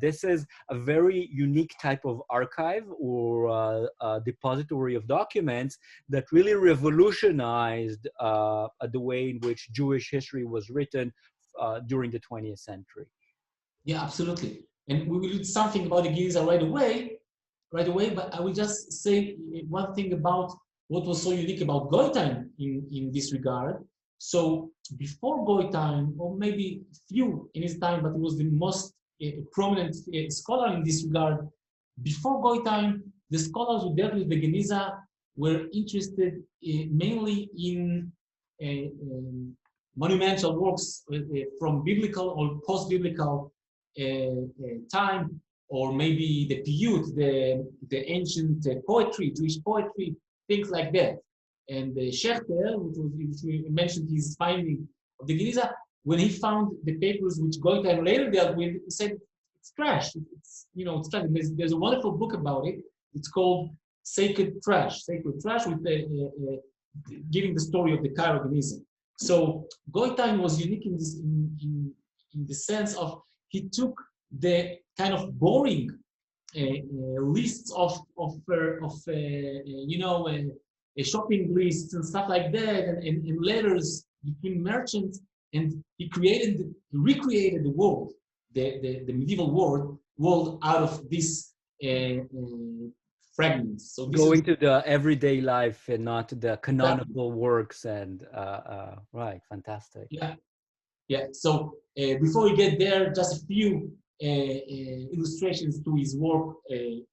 this is a very unique type of archive or depository of documents that really revolutionized the way in which Jewish history was written during the 20th century. Yeah, absolutely. And we will do something about the Geniza right away, but I will just say one thing about what was so unique about Goitein in this regard. So before Goitein, or maybe few in his time, but he was the most prominent scholar in this regard. Before Goitein, the scholars who dealt with the Geniza were interested mainly in monumental works from biblical or post-biblical time, or maybe the piyut, the ancient poetry, Jewish poetry, things like that. And Schechter, which we mentioned his finding of the Geniza, when he found the papers which Goitein later dealt with, he said it's trash. It's trash. There's a wonderful book about it. It's called Sacred Trash, with giving the story of the Cairo Geniza. So Goitein was unique in this, in the sense of he took the kind of boring lists of shopping lists and stuff like that, and letters between merchants, and he recreated the world, the medieval world out of these fragments. So going to the everyday life and not the canonical works, and right, fantastic. Yeah. So before we get there, just a few illustrations to his work in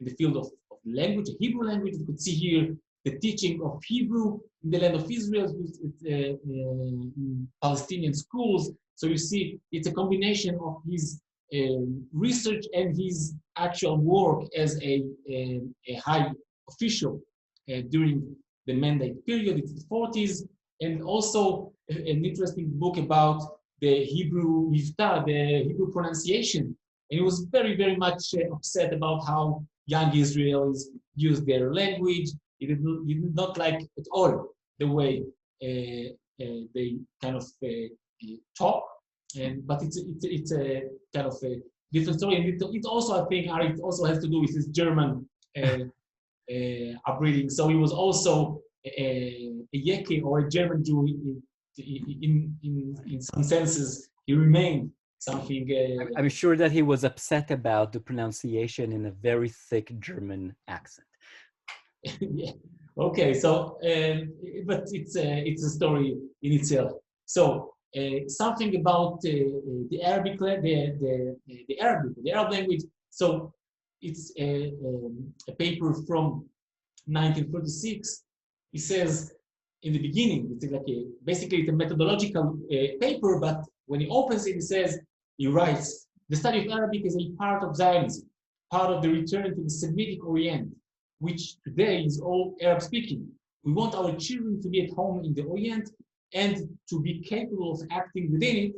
the field of language, Hebrew language. You could see here the teaching of Hebrew in the land of Israel, in Palestinian schools. So you see, it's a combination of his research and his actual work as a high official during the Mandate period. It's the 40s, and also an interesting book about the Hebrew Mivtah, the Hebrew pronunciation. And he was very, very much upset about how young Israelis use their language. He did not like at all the way they kind of talk. But it's a kind of a different story. And it also, I think, it also has to do with his German upbringing. So he was also a Yeki, or a German Jew in some senses. He remained something. I'm sure that he was upset about the pronunciation in a very thick German accent. Yeah. Okay. So, but it's a story in itself. So something about the Arabic, the Arab language. So it's a paper from 1936. He says in the beginning, it's like basically it's a methodological paper, but when he opens it, he writes, the study of Arabic is a part of Zionism, part of the return to the Semitic Orient, which today is all Arab speaking. We want our children to be at home in the Orient and to be capable of acting within it,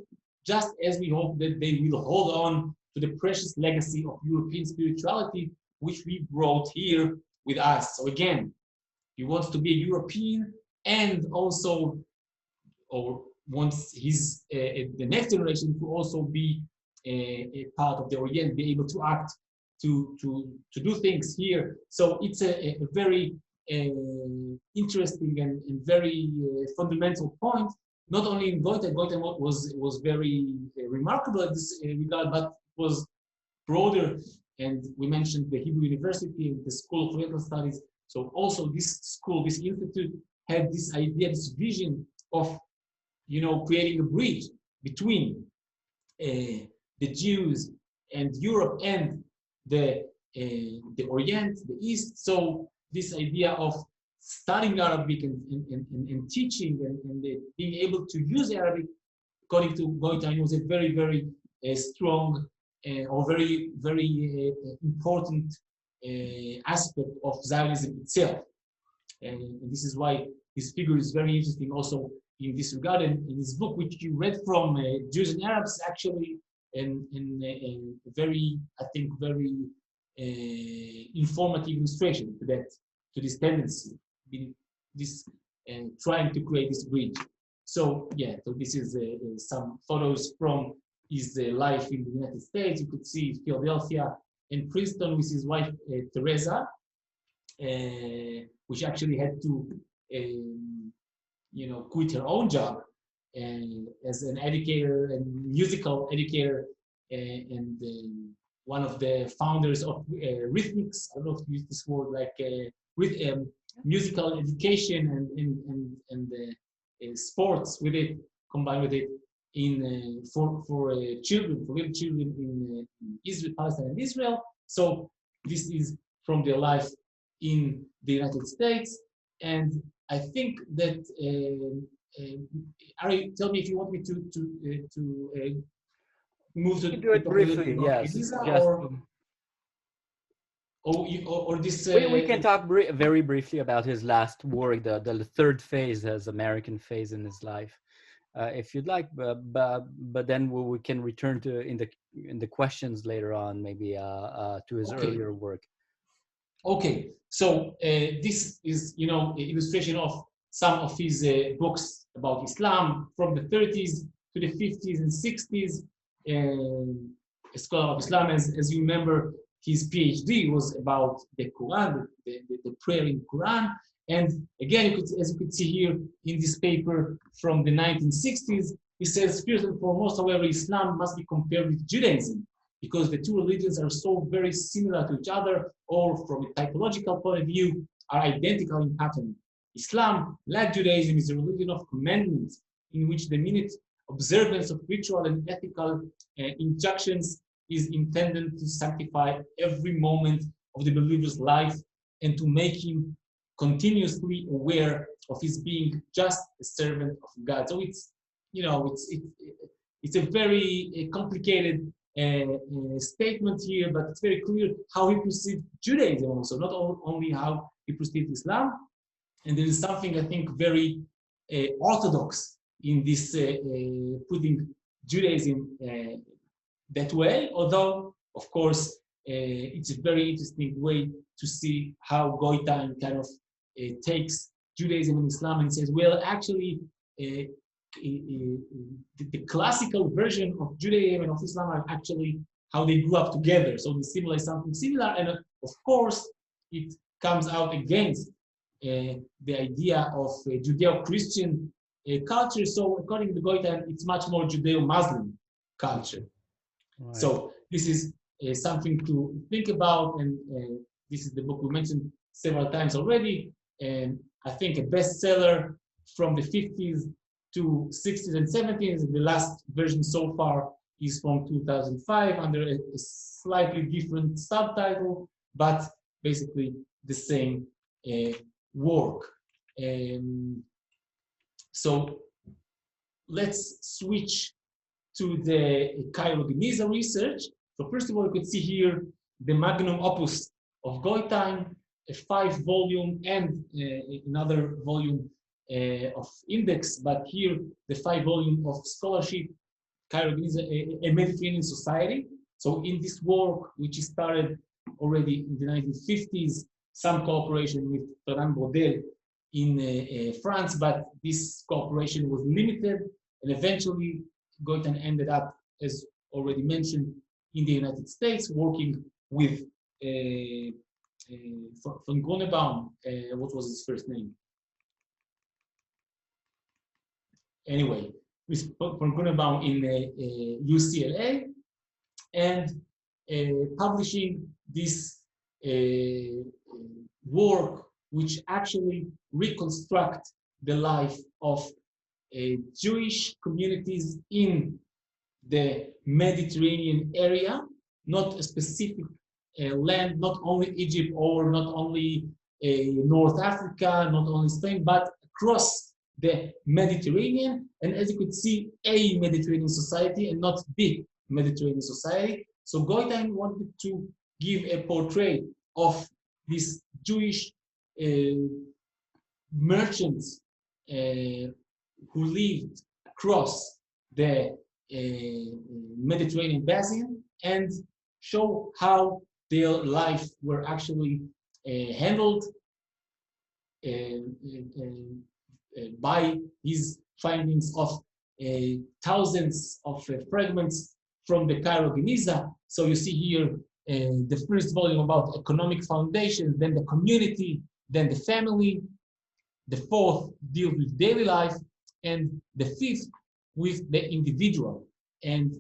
just as we hope that they will hold on to the precious legacy of European spirituality, which we brought here with us. So again, he wants to be a European, and also, or wants the next generation to also be a part of the Orient, be able to act, to do things here. So it's a very interesting and very fundamental point. Not only in Goitein was very remarkable at this regard, but was broader. And we mentioned the Hebrew University and the School of Oriental Studies. So also this school, this institute, had this idea, this vision of, creating a bridge between the Jews and Europe and the Orient, the East. So this idea of studying Arabic and teaching and being able to use Arabic, according to Goitein, was a very, very strong or very, very important aspect of Zionism itself. And this is why his figure is very interesting also in this regard. And in his book, which you read from, Jews and Arabs, actually a very, I think, very informative illustration to this tendency, trying to create this bridge. So yeah, so this is some photos from his life in the United States. You could see Philadelphia and Princeton with his wife Teresa, which actually had to quit her own job as an educator and musical educator, and one of the founders of rhythmics. I don't know if you use this word, like with musical education and sports with it, combined with it in for children, for little children in Israel, Palestine, and Israel. So this is from their life in the United States, and I think that Ari, tell me if you want me to move to Do it briefly, yes. Elisa, Just or this. we can talk very briefly about his last work, the third phase, his American phase in his life, if you'd like. But then we can return to in the questions later on, maybe to his earlier work. Okay, so this is, you know, an illustration of some of his books about Islam from the 30s to the 50s and 60s. A scholar of Islam, as you remember, his PhD was about the Quran, the prayer in Quran. And again, as you could see here in this paper from the 1960s, he says, first and foremost, however, Islam must be compared with Judaism, because the two religions are so very similar to each other, or from a typological point of view, are identical in pattern. Islam, like Judaism, is a religion of commandments, in which the minute observance of ritual and ethical injunctions is intended to sanctify every moment of the believer's life and to make him continuously aware of his being just a servant of God. So it's, you know, it's a very complicated statement here, but it's very clear how he perceived Judaism also, not only how he perceived Islam. And there is something, I think, very orthodox in this putting Judaism that way, although, of course, it's a very interesting way to see how Goitein kind of takes Judaism and Islam and says, well, actually, the classical version of Judaism and of Islam are actually how they grew up together. So they symbolize something similar, and of course, it comes out against the idea of Judeo-Christian culture. So according to Goitein, it's much more Judeo-Muslim culture. Right. So this is something to think about, and this is the book we mentioned several times already, and I think a bestseller from the 50s to 60s and 70s. The last version so far is from 2005 under a slightly different subtitle, but basically the same work. So let's switch to the Cairo Geniza research. So first of all, you could see here the magnum opus of Goitein, a 5-volume and another volume of index, but here the 5-volume of scholarship, Cairo Geniza, a Mediterranean society. So in this work, which started already in the 1950s, some cooperation with Fernand Braudel in France, but this cooperation was limited, and eventually Goitein ended up, as already mentioned, in the United States, working with von Grunebaum. What was his first name? Anyway, with von Grunebaum in UCLA, and publishing this work, which actually reconstruct the life of Jewish communities in the Mediterranean area, not a specific land, not only Egypt or not only North Africa, not only Spain, but across the Mediterranean. And as you could see, a Mediterranean society and not the Mediterranean society. So Goitein wanted to give a portrait of these Jewish merchants who lived across the Mediterranean basin and show how their life were actually handled by his findings of thousands of fragments from the Cairo Geniza. So you see here the first volume about economic foundation, then the community, then the family. The fourth deals with daily life, and the fifth with the individual. And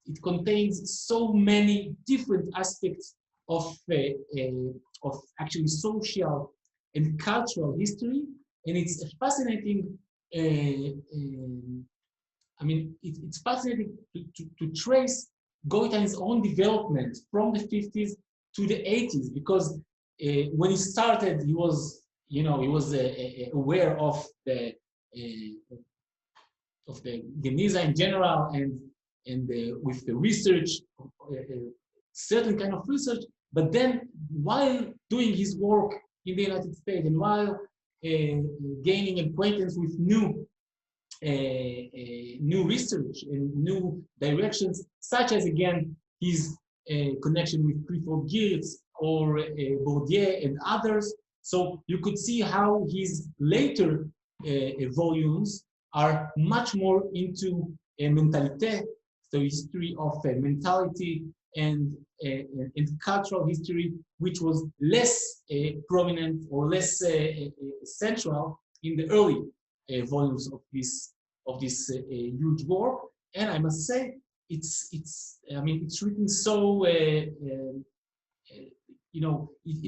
it contains so many different aspects of actually social and cultural history. And it's a fascinating I mean, it's fascinating to trace Goitein's own development from the 50s to the 80s, because when he started, he was, he was aware of the Geniza in general, and with the research, certain kind of research. But then, while doing his work in the United States, and while gaining acquaintance with new research and new directions, such as, again, his connection with Clifford Geertz or Bourdieu and others. So you could see how his later volumes are much more into mentalite, so history of mentality and cultural history, which was less prominent or less central in the early volumes of this huge work. And I must say, it's written so it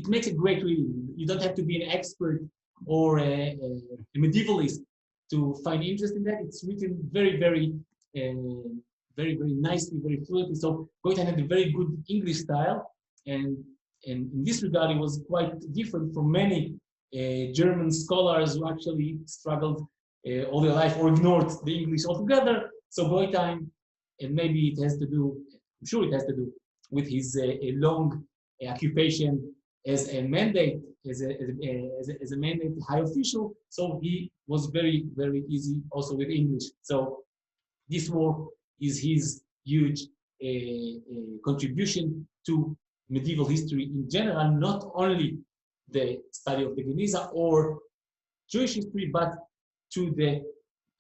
makes a great reading. You don't have to be an expert or a medievalist to find interest in that. It's written very, very, very, very nicely, very fluently. So Goitein had a very good English style, and in this regard, it was quite different from many German scholars who actually struggled all their life or ignored the English altogether. So Goitein, and maybe it has to do, I'm sure it has to do with his long occupation as a mandate, as a mandate high official. So he was very, very easy also with English. So this work is his huge contribution to medieval history in general, not only the study of the Geniza or Jewish history, but to the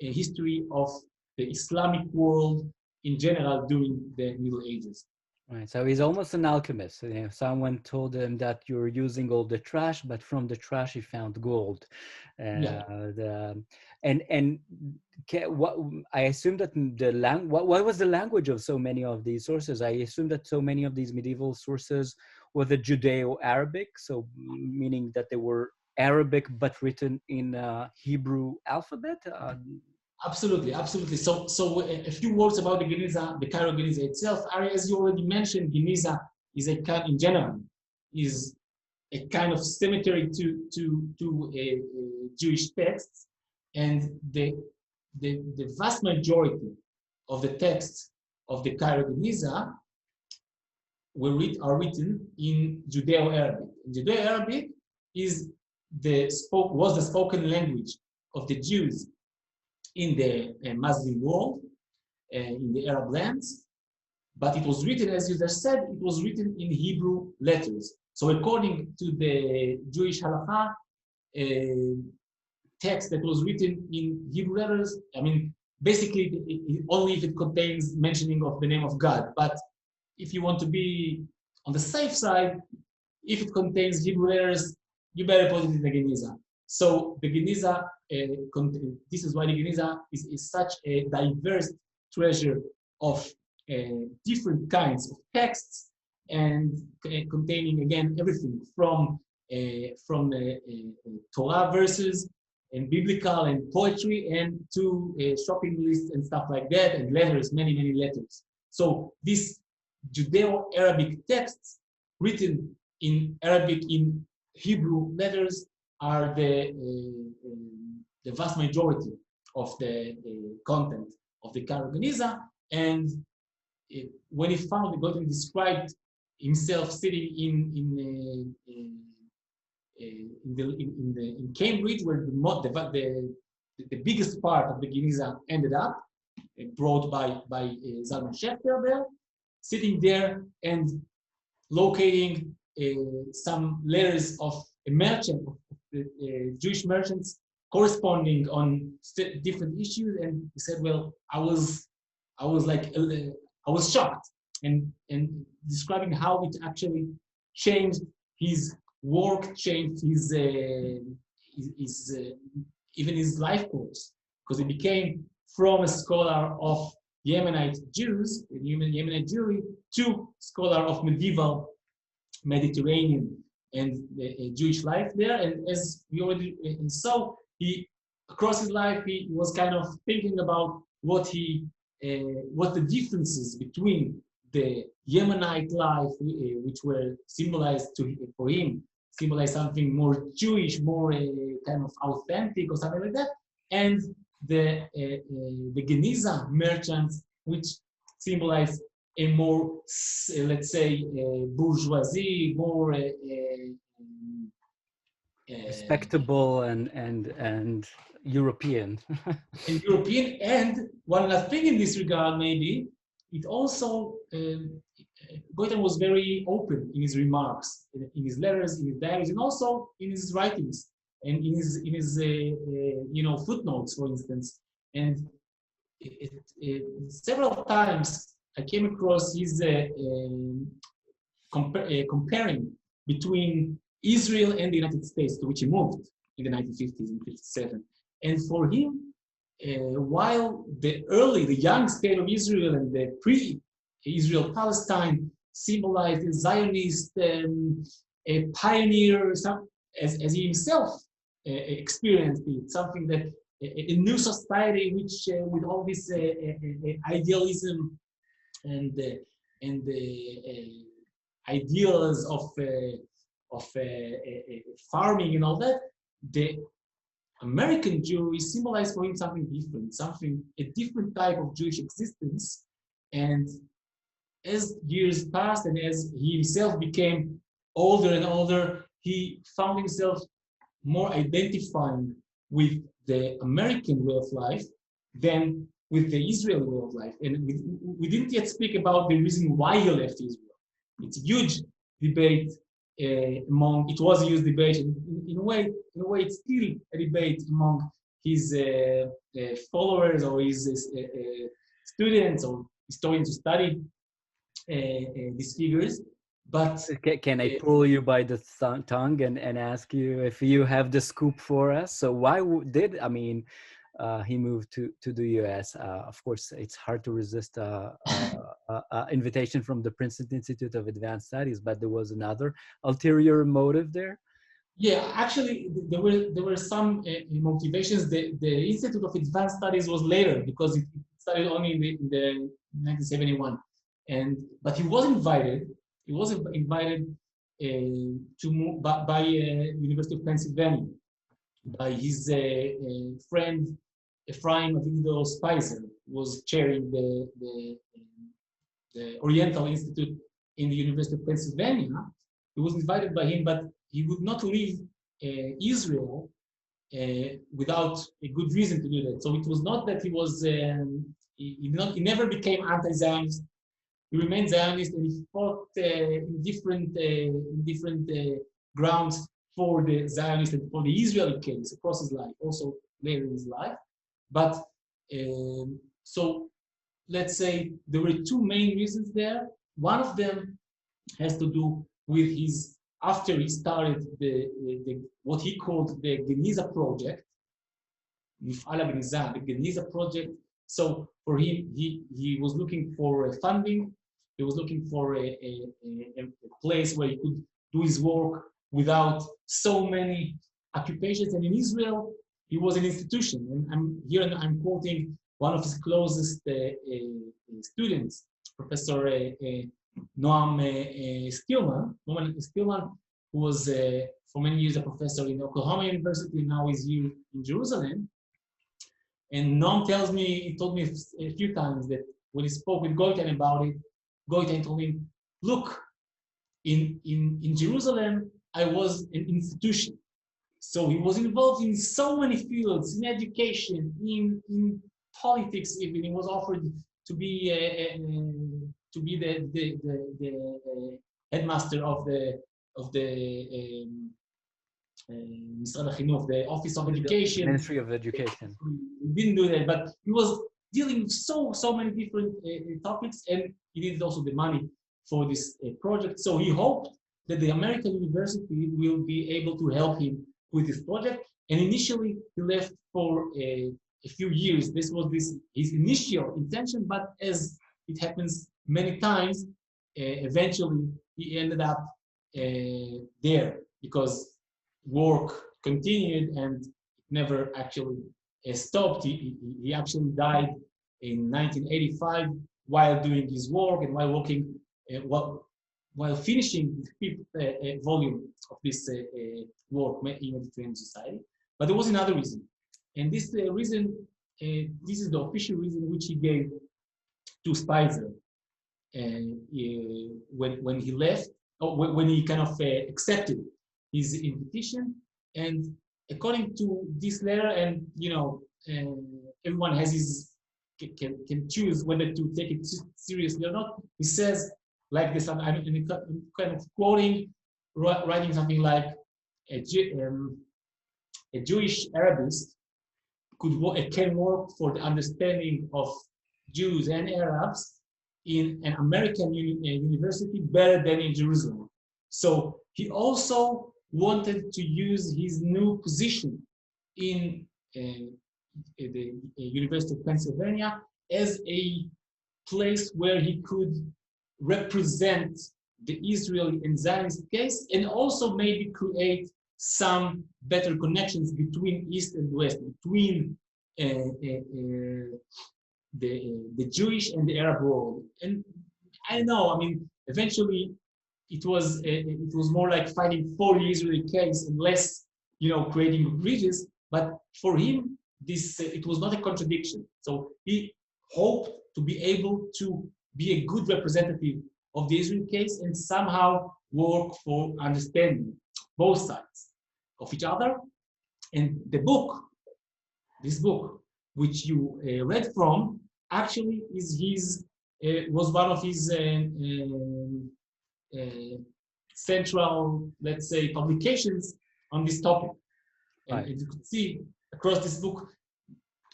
history of the Islamic world in general during the Middle Ages. Right, so he's almost an alchemist. Someone told him that you're using all the trash, but from the trash he found gold. Yeah. What I assume that what was the language of so many of these sources? I assume that so many of these medieval sources were the Judeo-Arabic, so meaning that they were Arabic but written in Hebrew alphabet. Absolutely, absolutely. So a few words about the Geniza, the Cairo Geniza itself. Ari, as you already mentioned, Geniza is a kind, in general, is a kind of cemetery to Jewish texts, and the vast majority of the texts of the Cairo Geniza are written in Judeo-Arabic. Judeo-Arabic was the spoken language of the Jews in the Muslim world, in the Arab lands, but it was written, as you just said, it was written in Hebrew letters. So according to the Jewish halakha, text that was written in Hebrew letters, I mean, basically only if it contains mentioning of the name of God. But if you want to be on the safe side, if it contains Hebrew letters, you better put it in the Geniza. So the Geniza, this is why the Geniza is such a diverse treasure of different kinds of texts, and containing, again, everything from Torah verses and biblical and poetry, and to shopping lists and stuff like that, and letters, many, many letters. So these Judeo-Arabic texts written in Arabic, in Hebrew letters, are the vast majority of the content of the Cairo Geniza. And when he found, Goitein described himself sitting in Cambridge, where the biggest part of the Geniza ended up, brought by Zalman Schachter there, sitting there and locating some letters of a merchant, Jewish merchants, corresponding on different issues. And he said, well, I was shocked, and describing how it actually changed his work, changed his even his life course, because he became from a scholar of Yemenite Jews, Yemenite Jewry, to scholar of medieval Mediterranean and Jewish life there. And as we already saw, he across his life, he was kind of thinking about what the differences between the Yemenite life, which were symbolized for him, symbolize something more Jewish, more kind of authentic or something like that, and the Geniza merchants, which symbolize a more, let's say, bourgeoisie, more respectable and European. and European. And one last thing in this regard, maybe, it also, Goitein was very open in his remarks, in his letters, in his diaries, and also in his writings, and in his footnotes, for instance. And several times I came across his comparing between Israel and the United States, to which he moved in the 1950s and 57. And for him, while the young state of Israel and the pre-Israel Palestine symbolized a Zionist, a pioneer, as he himself experienced it, something that a new society which with all this idealism and ideals of farming and all that, the American Jew is symbolized for him something different, a different type of Jewish existence. And as years passed and as he himself became older and older, he found himself more identifying with the American way of life than with the Israeli way of life. And we didn't yet speak about the reason why he left Israel. It's a huge debate it was a huge debate, and in a way, it's still a debate among his followers or his students or historians who study these figures. But can I pull you by the tongue and ask you if you have the scoop for us? So why did he moved to the U.S.? Of course, it's hard to resist invitation from the Princeton Institute of Advanced Studies, but there was another ulterior motive there. Yeah, actually, there were some motivations. The Institute of Advanced Studies was later because it started only in the 1971, but he was invited. He was invited to move by University of Pennsylvania by his friend Ephraim Avigdor Spicer, was chairing the Oriental Institute in the University of Pennsylvania. He was invited by him, but he would not leave Israel without a good reason to do that. So it was not that he was, he never became anti-Zionist. He remained Zionist, and he fought in different grounds for the Zionist and for the Israeli case across his life, also later in his life. But so let's say there were two main reasons there. One of them has to do with his, after he started the what he called the Geniza project, the Geniza project. So for him, he was looking for funding. He was looking for a place where he could do his work without so many occupations. And in Israel, he was an institution. And I'm quoting one of his closest students, Professor Noam Stillman, who was for many years a professor in Oklahoma University, and now is here in Jerusalem. And Noam told me a few times that when he spoke with Goitein about it, Goitein told him, look, in Jerusalem, I was an institution. So he was involved in so many fields, in education, in politics even. He was offered to be the headmaster of the Misrad HaChinuch, the Office of Education. Ministry of Education. He didn't do that, but he was dealing with so many different topics, and he needed also the money for this project. So he hoped that the American University will be able to help him with this project. And initially, he left for a few years. This was his initial intention, but as it happens many times, eventually he ended up there because work continued and it never actually stopped. He actually died in 1985 while doing his work and while working, while finishing the fifth volume of this work, in Mediterranean Society. But there was another reason. And this reason, this is the official reason which he gave to Spicer when he left, or when he kind of accepted his invitation. And according to this letter, and everyone has his can choose whether to take it seriously or not. He says like this. I'm kind of quoting, writing something like a Jewish Arabist can work for the understanding of Jews and Arabs in an American university better than in Jerusalem. So he also wanted to use his new position in the University of Pennsylvania as a place where he could represent the Israeli and Zionist case, and also maybe create some better connections between East and West, between the Jewish and the Arab world. And I don't know, I mean, eventually it was more like fighting for the Israeli case and less, creating bridges. But for him, this it was not a contradiction. So he hoped to be able to be a good representative of the Israeli case and somehow work for understanding both sides of each other. And this book, which you read from, actually was one of his central, let's say, publications on this topic. And Right. you could see across this book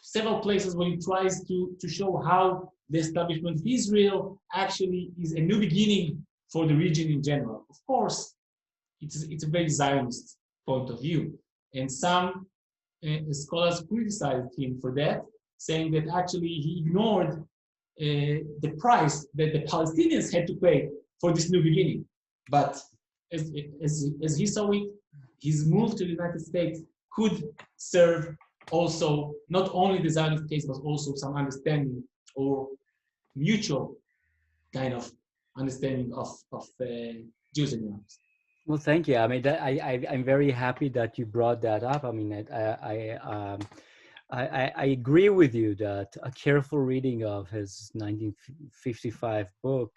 several places where he tries to show how the establishment of Israel actually is a new beginning for the region in general. Of course, it's a very Zionist point of view. And some scholars criticized him for that, saying that actually he ignored the price that the Palestinians had to pay for this new beginning. But as he saw it, his move to the United States could serve also not only the Zionist case, but also some understanding or mutual kind of understanding of Jews and Arabs. Well, thank you. I mean, I'm very happy that you brought that up. I mean, I agree with you that a careful reading of his 1955 book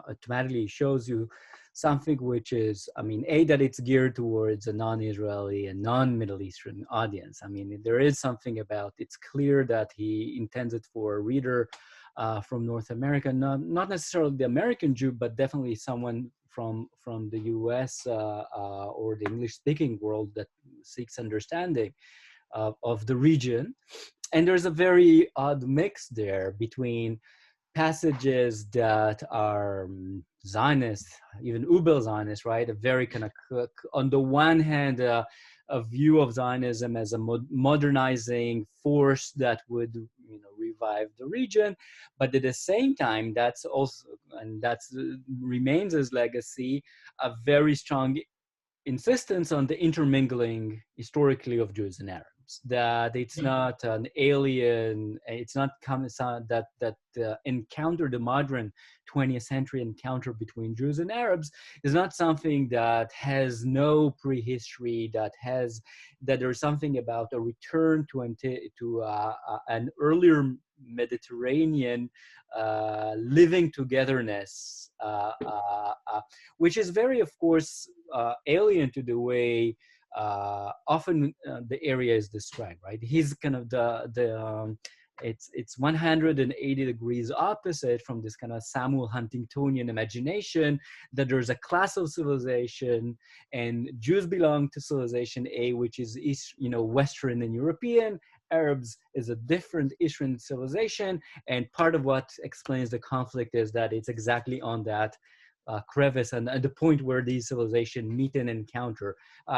automatically shows you something which is, I mean, that it's geared towards a non-Israeli and non-Middle Eastern audience. I mean, there is something about, it's clear that he intends it for a reader from North America, not necessarily the American Jew, but definitely someone from the US or the English-speaking world that seeks understanding of the region. And there's a very odd mix there between passages that are Zionist, even Uber Zionist, right? A very kind of, on the one hand, a view of Zionism as a modernizing force that would, revive the region, but at the same time, that's also, and that's remains his legacy, a very strong insistence on the intermingling historically of Jews and Arabs. That it's not an alien, it's not that encounter, the modern 20th century encounter between Jews and Arabs is not something that has no prehistory, that there's something about a return to an earlier Mediterranean living togetherness, which is very, of course, alien to the way often the area is described, right? He's kind of it's 180 degrees opposite from this kind of Samuel Huntingtonian imagination that there's a class of civilization and Jews belong to civilization A, which is Western and European. Arabs is a different Eastern civilization, and part of what explains the conflict is that it's exactly on that crevice and the point where these civilizations meet and encounter.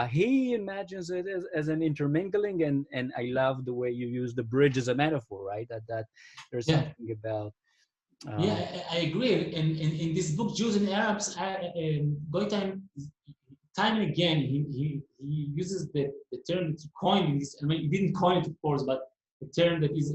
He imagines it as an intermingling, and I love the way you use the bridge as a metaphor, right? That there's something about. I agree. And in this book, Jews and Arabs, Goitein, time and again, he uses the term that he coined this. I mean, he didn't coin it, of course, but a term that is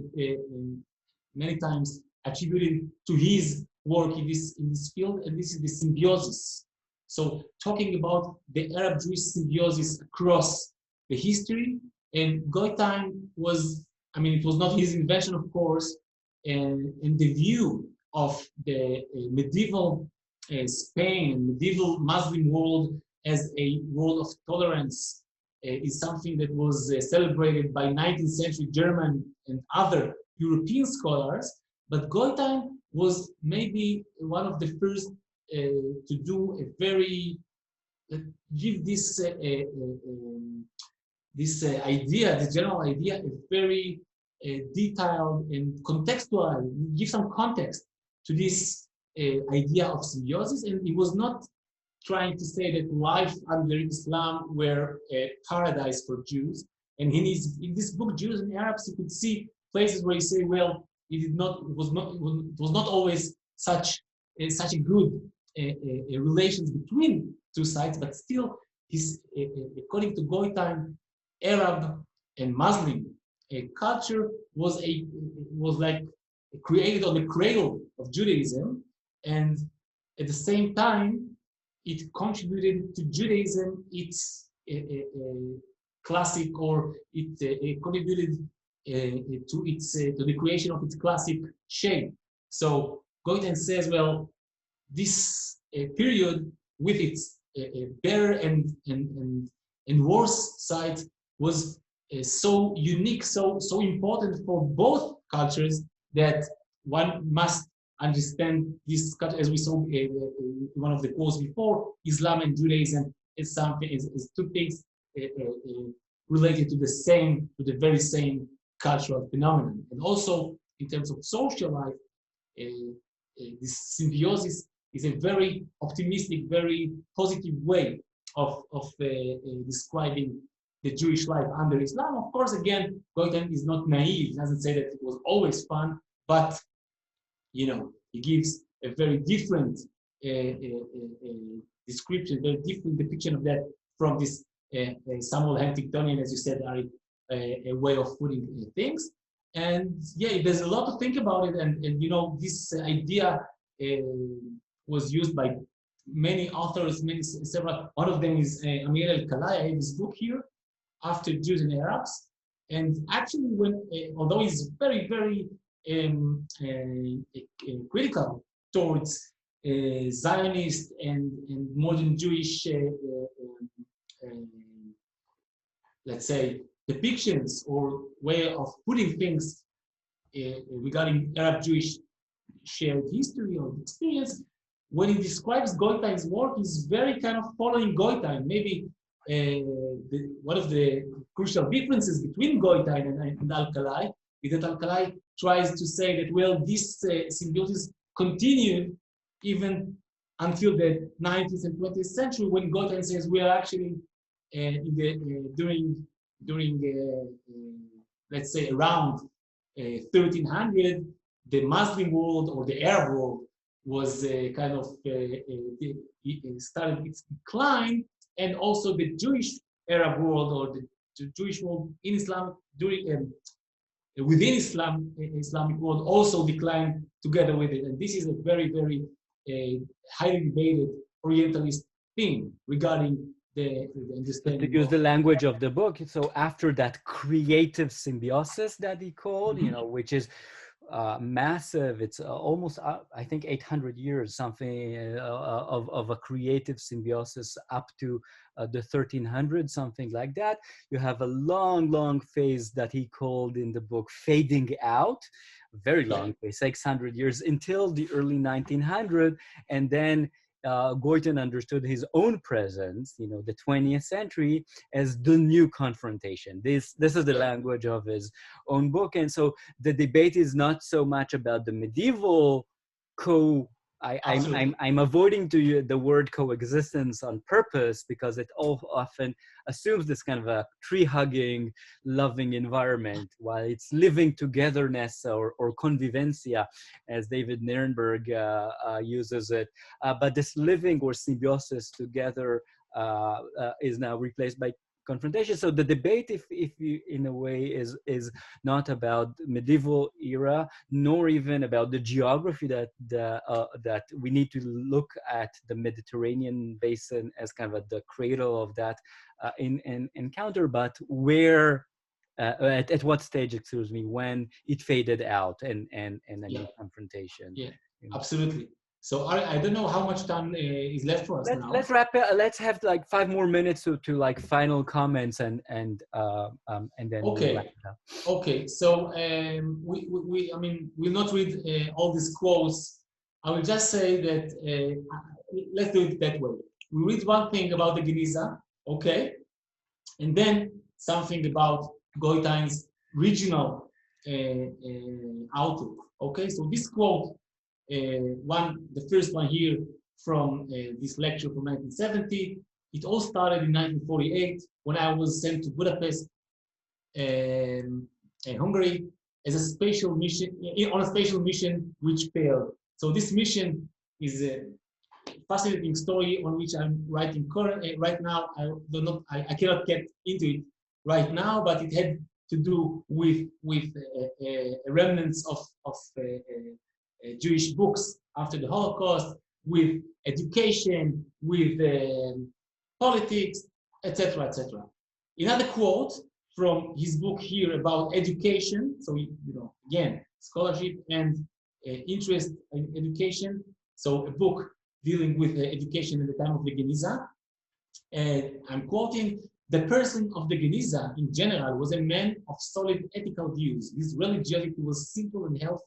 many times attributed to his work in this field, and this is the symbiosis. So talking about the Arab-Jewish symbiosis across the history, and Goitein was, I mean, it was not his invention, of course, and the view of the medieval Spain, medieval Muslim world as a world of tolerance is something that was celebrated by 19th century German and other European scholars. But Goitein was maybe one of the first to do a very, give this idea, this general idea, a very detailed and contextual, give some context to this idea of symbiosis. And he was not trying to say that life under Islam were a paradise for Jews. And in this book, Jews and Arabs, you could see places where you say, well, it was not always such a good relations between two sides, but still, according to Goitein, Arab and Muslim culture was like created on the cradle of Judaism, and at the same time, it contributed to Judaism its classic, or it contributed to the creation of its classic shape. So Goitein says, well, this period with its better and worse side was so unique, so important for both cultures that one must understand this culture, as we saw in one of the quotes before, Islam and Judaism is something, is two things related to the very same cultural phenomenon. And also in terms of social life, this symbiosis is a very optimistic, very positive way of describing the Jewish life under Islam. Of course, again, Goitein is not naive. He doesn't say that it was always fun, but he gives a very different description, very different depiction of that from this Samuel Huntingtonian, as you said, Ari, a way of putting things. And yeah, there's a lot to think about it. And this idea was used by many authors, several. One of them is Amir El-Kalai. I have his book here, After Jews and Arabs. And actually, although he's very, very critical towards Zionist and modern Jewish, let's say, depictions or way of putting things regarding Arab-Jewish shared history or experience, when he describes Goitein's work, he's very kind of following Goitein. Maybe one of the crucial differences between Goitein and Al-Kalai is that Al-Kalai tries to say that, well, this symbiosis continued even until the 19th and 20th century, when Goitein says we are actually during let's say around 1300, the Muslim world or the Arab world was kind of started its decline, and also the Jewish Arab world or the Jewish world in Islam within Islamic world also declined together with it. And this is a very, very highly debated Orientalist theme regarding the understanding. To use the language of the book, so after that creative symbiosis that he called, which is massive, it's almost I think 800 years something of a creative symbiosis up to the 1300s, something like that. You have a long phase that he called in the book fading out, very long phase, 600 years until the early 1900s, and then Goitein understood his own presence, the 20th century, as the new confrontation. This is the language of his own book. And so the debate is not so much about the medieval I'm avoiding the word coexistence on purpose, because it often assumes this kind of a tree-hugging, loving environment, while it's living togetherness or convivencia, as David Nirenberg uses it. But this living or symbiosis together is now replaced by confrontation. So the debate, if you, in a way, is not about medieval era, nor even about the geography that we need to look at the Mediterranean basin as kind of the cradle of that encounter, but where at what stage, excuse me, when it faded out and a new confrontation. Yeah, absolutely. So I don't know how much time is left for us now. Let's wrap it. Let's have like 5 more minutes to like final comments and then okay. we'll wrap it up. Okay. So I mean, we'll not read all these quotes. I will just say that let's do it that way. We read one thing about the Geniza, okay, and then something about Goitein's regional outlook. Okay. So this quote. The first one here from this lecture from 1970. It all started in 1948 when I was sent to Budapest, Hungary, as a special mission, on a special mission which failed. So this mission is a fascinating story on which I'm writing right now. I cannot get into it right now, but it had to do with remnants of Jewish books after the Holocaust, with education, with politics, etc., etc. Another quote from his book here about education. So, again, scholarship and interest in education. So, a book dealing with education in the time of the Geniza. I'm quoting, "The person of the Geniza in general was a man of solid ethical views. His religiosity was simple and healthy.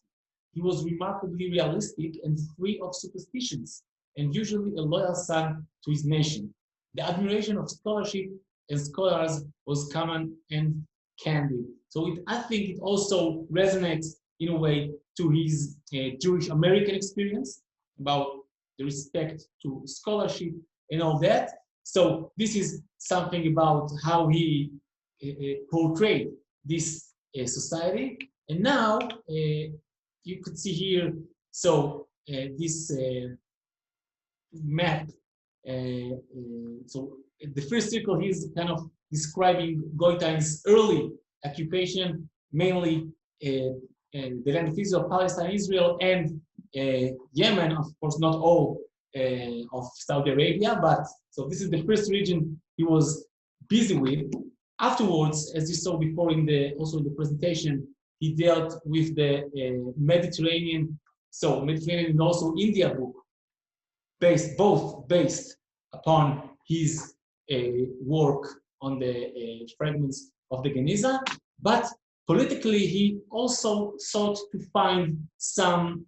He was remarkably realistic and free of superstitions, and usually a loyal son to his nation. The admiration of scholarship and scholars was common and candid." So I think it also resonates in a way to his Jewish American experience about the respect to scholarship and all that. So this is something about how he portrayed this society. And now, you could see here, so this map. So the first circle here is kind of describing Goitein's early occupation, mainly the land of Israel, Palestine, Israel, and Yemen. Of course, not all of Saudi Arabia, but so this is the first region he was busy with. Afterwards, as you saw before also in the presentation, he dealt with the Mediterranean, so Mediterranean and also India book, both based upon his work on the fragments of the Geniza, but politically he also sought to find some,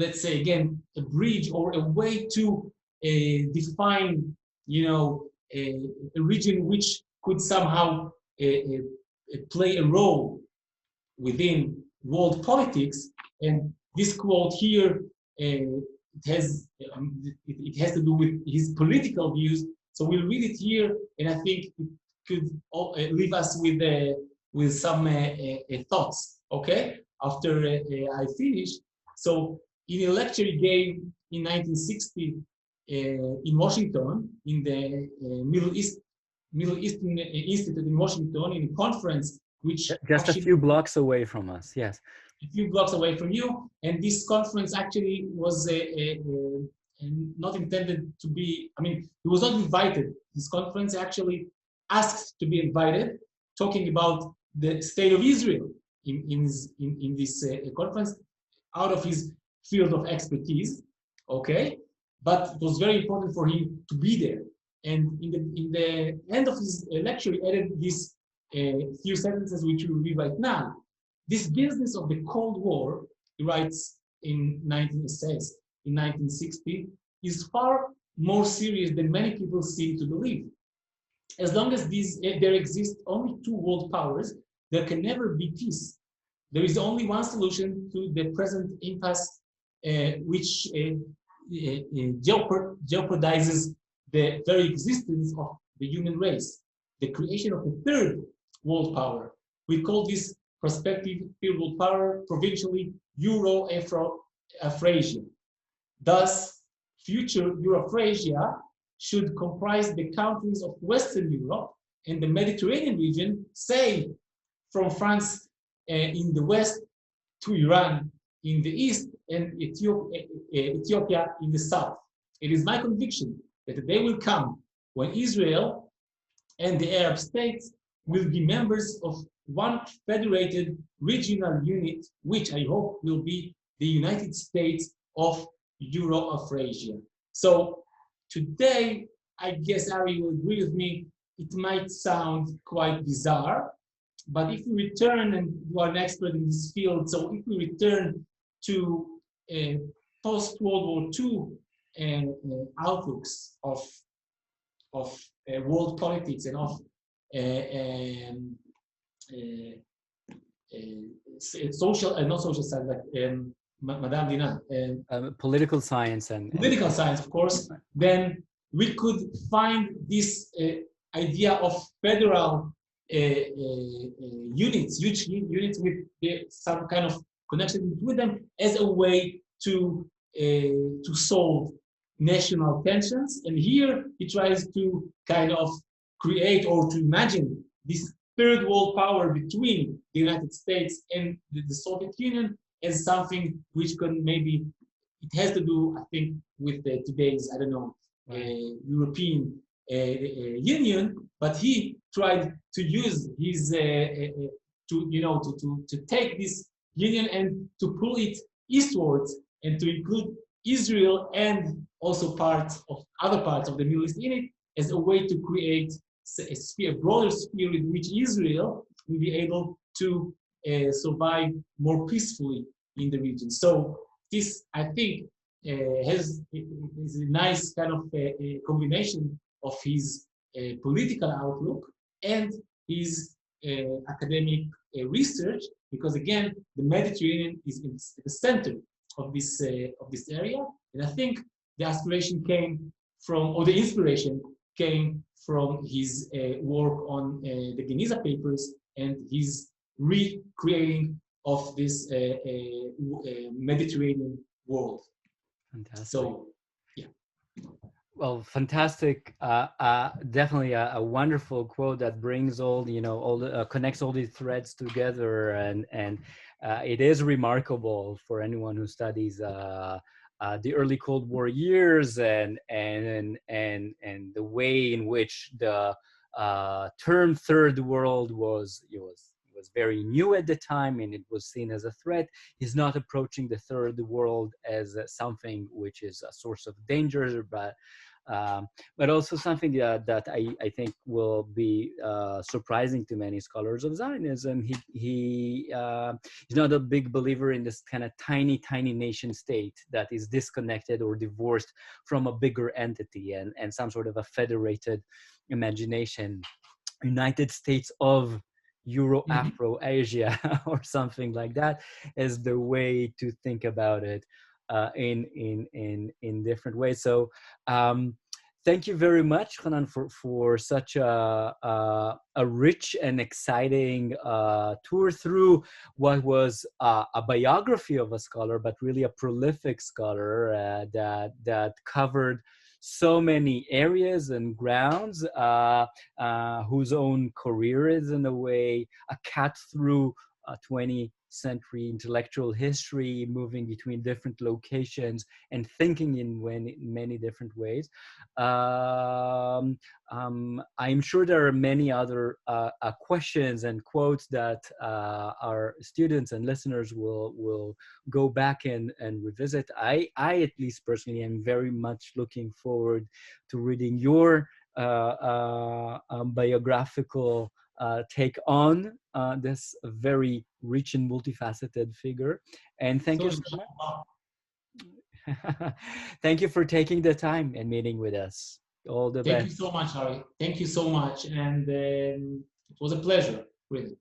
let's say again, a bridge or a way to define, a region which could somehow play a role within world politics. And this quote here, it has to do with his political views. So we'll read it here, and I think it could leave us with some thoughts. Okay, after I finish. So in a lecture he gave in 1960 in Washington, in the Middle Eastern Institute in Washington, in a conference which just a few blocks away from us. Yes, a few blocks away from you. And this conference actually was not intended to be. I mean, he was not invited. This conference actually asked to be invited, talking about the state of Israel in this conference, out of his field of expertise. Okay, but it was very important for him to be there. And in the end of his lecture, he added these few sentences which we will read right now. "This business of the Cold War," he writes in 1960, "is far more serious than many people seem to believe. As long as there exist only two world powers, there can never be peace. There is only one solution to the present impasse, which jeopardizes the very existence of the human race, the creation of the third world power. We call this prospective third world power provincially Euro-Afrasia. Thus, future Euraphrasia should comprise the countries of Western Europe and the Mediterranean region, say from France in the west to Iran in the east and Ethiopia in the south. It is my conviction that the day will come when Israel and the Arab states will be members of one federated regional unit, which I hope will be the United States of Euro-Afrasia. So today, I guess Ari will agree with me, it might sound quite bizarre, but if we return, and you are an expert in this field, so if we return to post-World War II outlooks of world politics and of social, not social science, but Madame Dina, political science and political science, of course, then we could find this idea of federal units, huge units with some kind of connection between them as a way to solve national tensions. And here he tries to kind of create or to imagine this third world power between the United States and the Soviet Union as something which can maybe, it has to do, I think, with today's, I don't know, European Union, but he tried to use his, to take this union and to pull it eastwards and to include Israel and also other parts of the Middle East in it as a way to create a sphere, a broader sphere in which Israel will be able to survive more peacefully in the region. So this, I think, is a nice kind of a combination of his political outlook and his academic research, because again, the Mediterranean is in the center of this area, and I think the aspiration came from, or the inspiration came from his work on the Geniza papers and his recreating of this Mediterranean world. Fantastic. So, yeah. Well, fantastic. Definitely a wonderful quote that brings all the connects all these threads together, and it is remarkable for anyone who studies the early Cold War years and the way in which the term Third World was very new at the time, and it was seen as a threat. He's not approaching the Third World as something which is a source of danger, but also something that I think will be surprising to many scholars of Zionism. He's not a big believer in this kind of tiny nation state that is disconnected or divorced from a bigger entity and some sort of a federated imagination, United States of Euro-Afro-Asia or something like that is the way to think about it in different ways. So thank you very much, Hanan, for such a rich and exciting tour through what was a biography of a scholar, but really a prolific scholar that covered so many areas and grounds, whose own career is in a way a cut through 20th century intellectual history, moving between different locations and thinking in many different ways. I'm sure there are many other questions and quotes that our students and listeners will go back and revisit. I at least personally am very much looking forward to reading your biographical take on this very rich and multifaceted figure. And thank you so much. Thank you for taking the time and meeting with us. All the best. Thank you so much, Harry. Thank you so much. And it was a pleasure, really.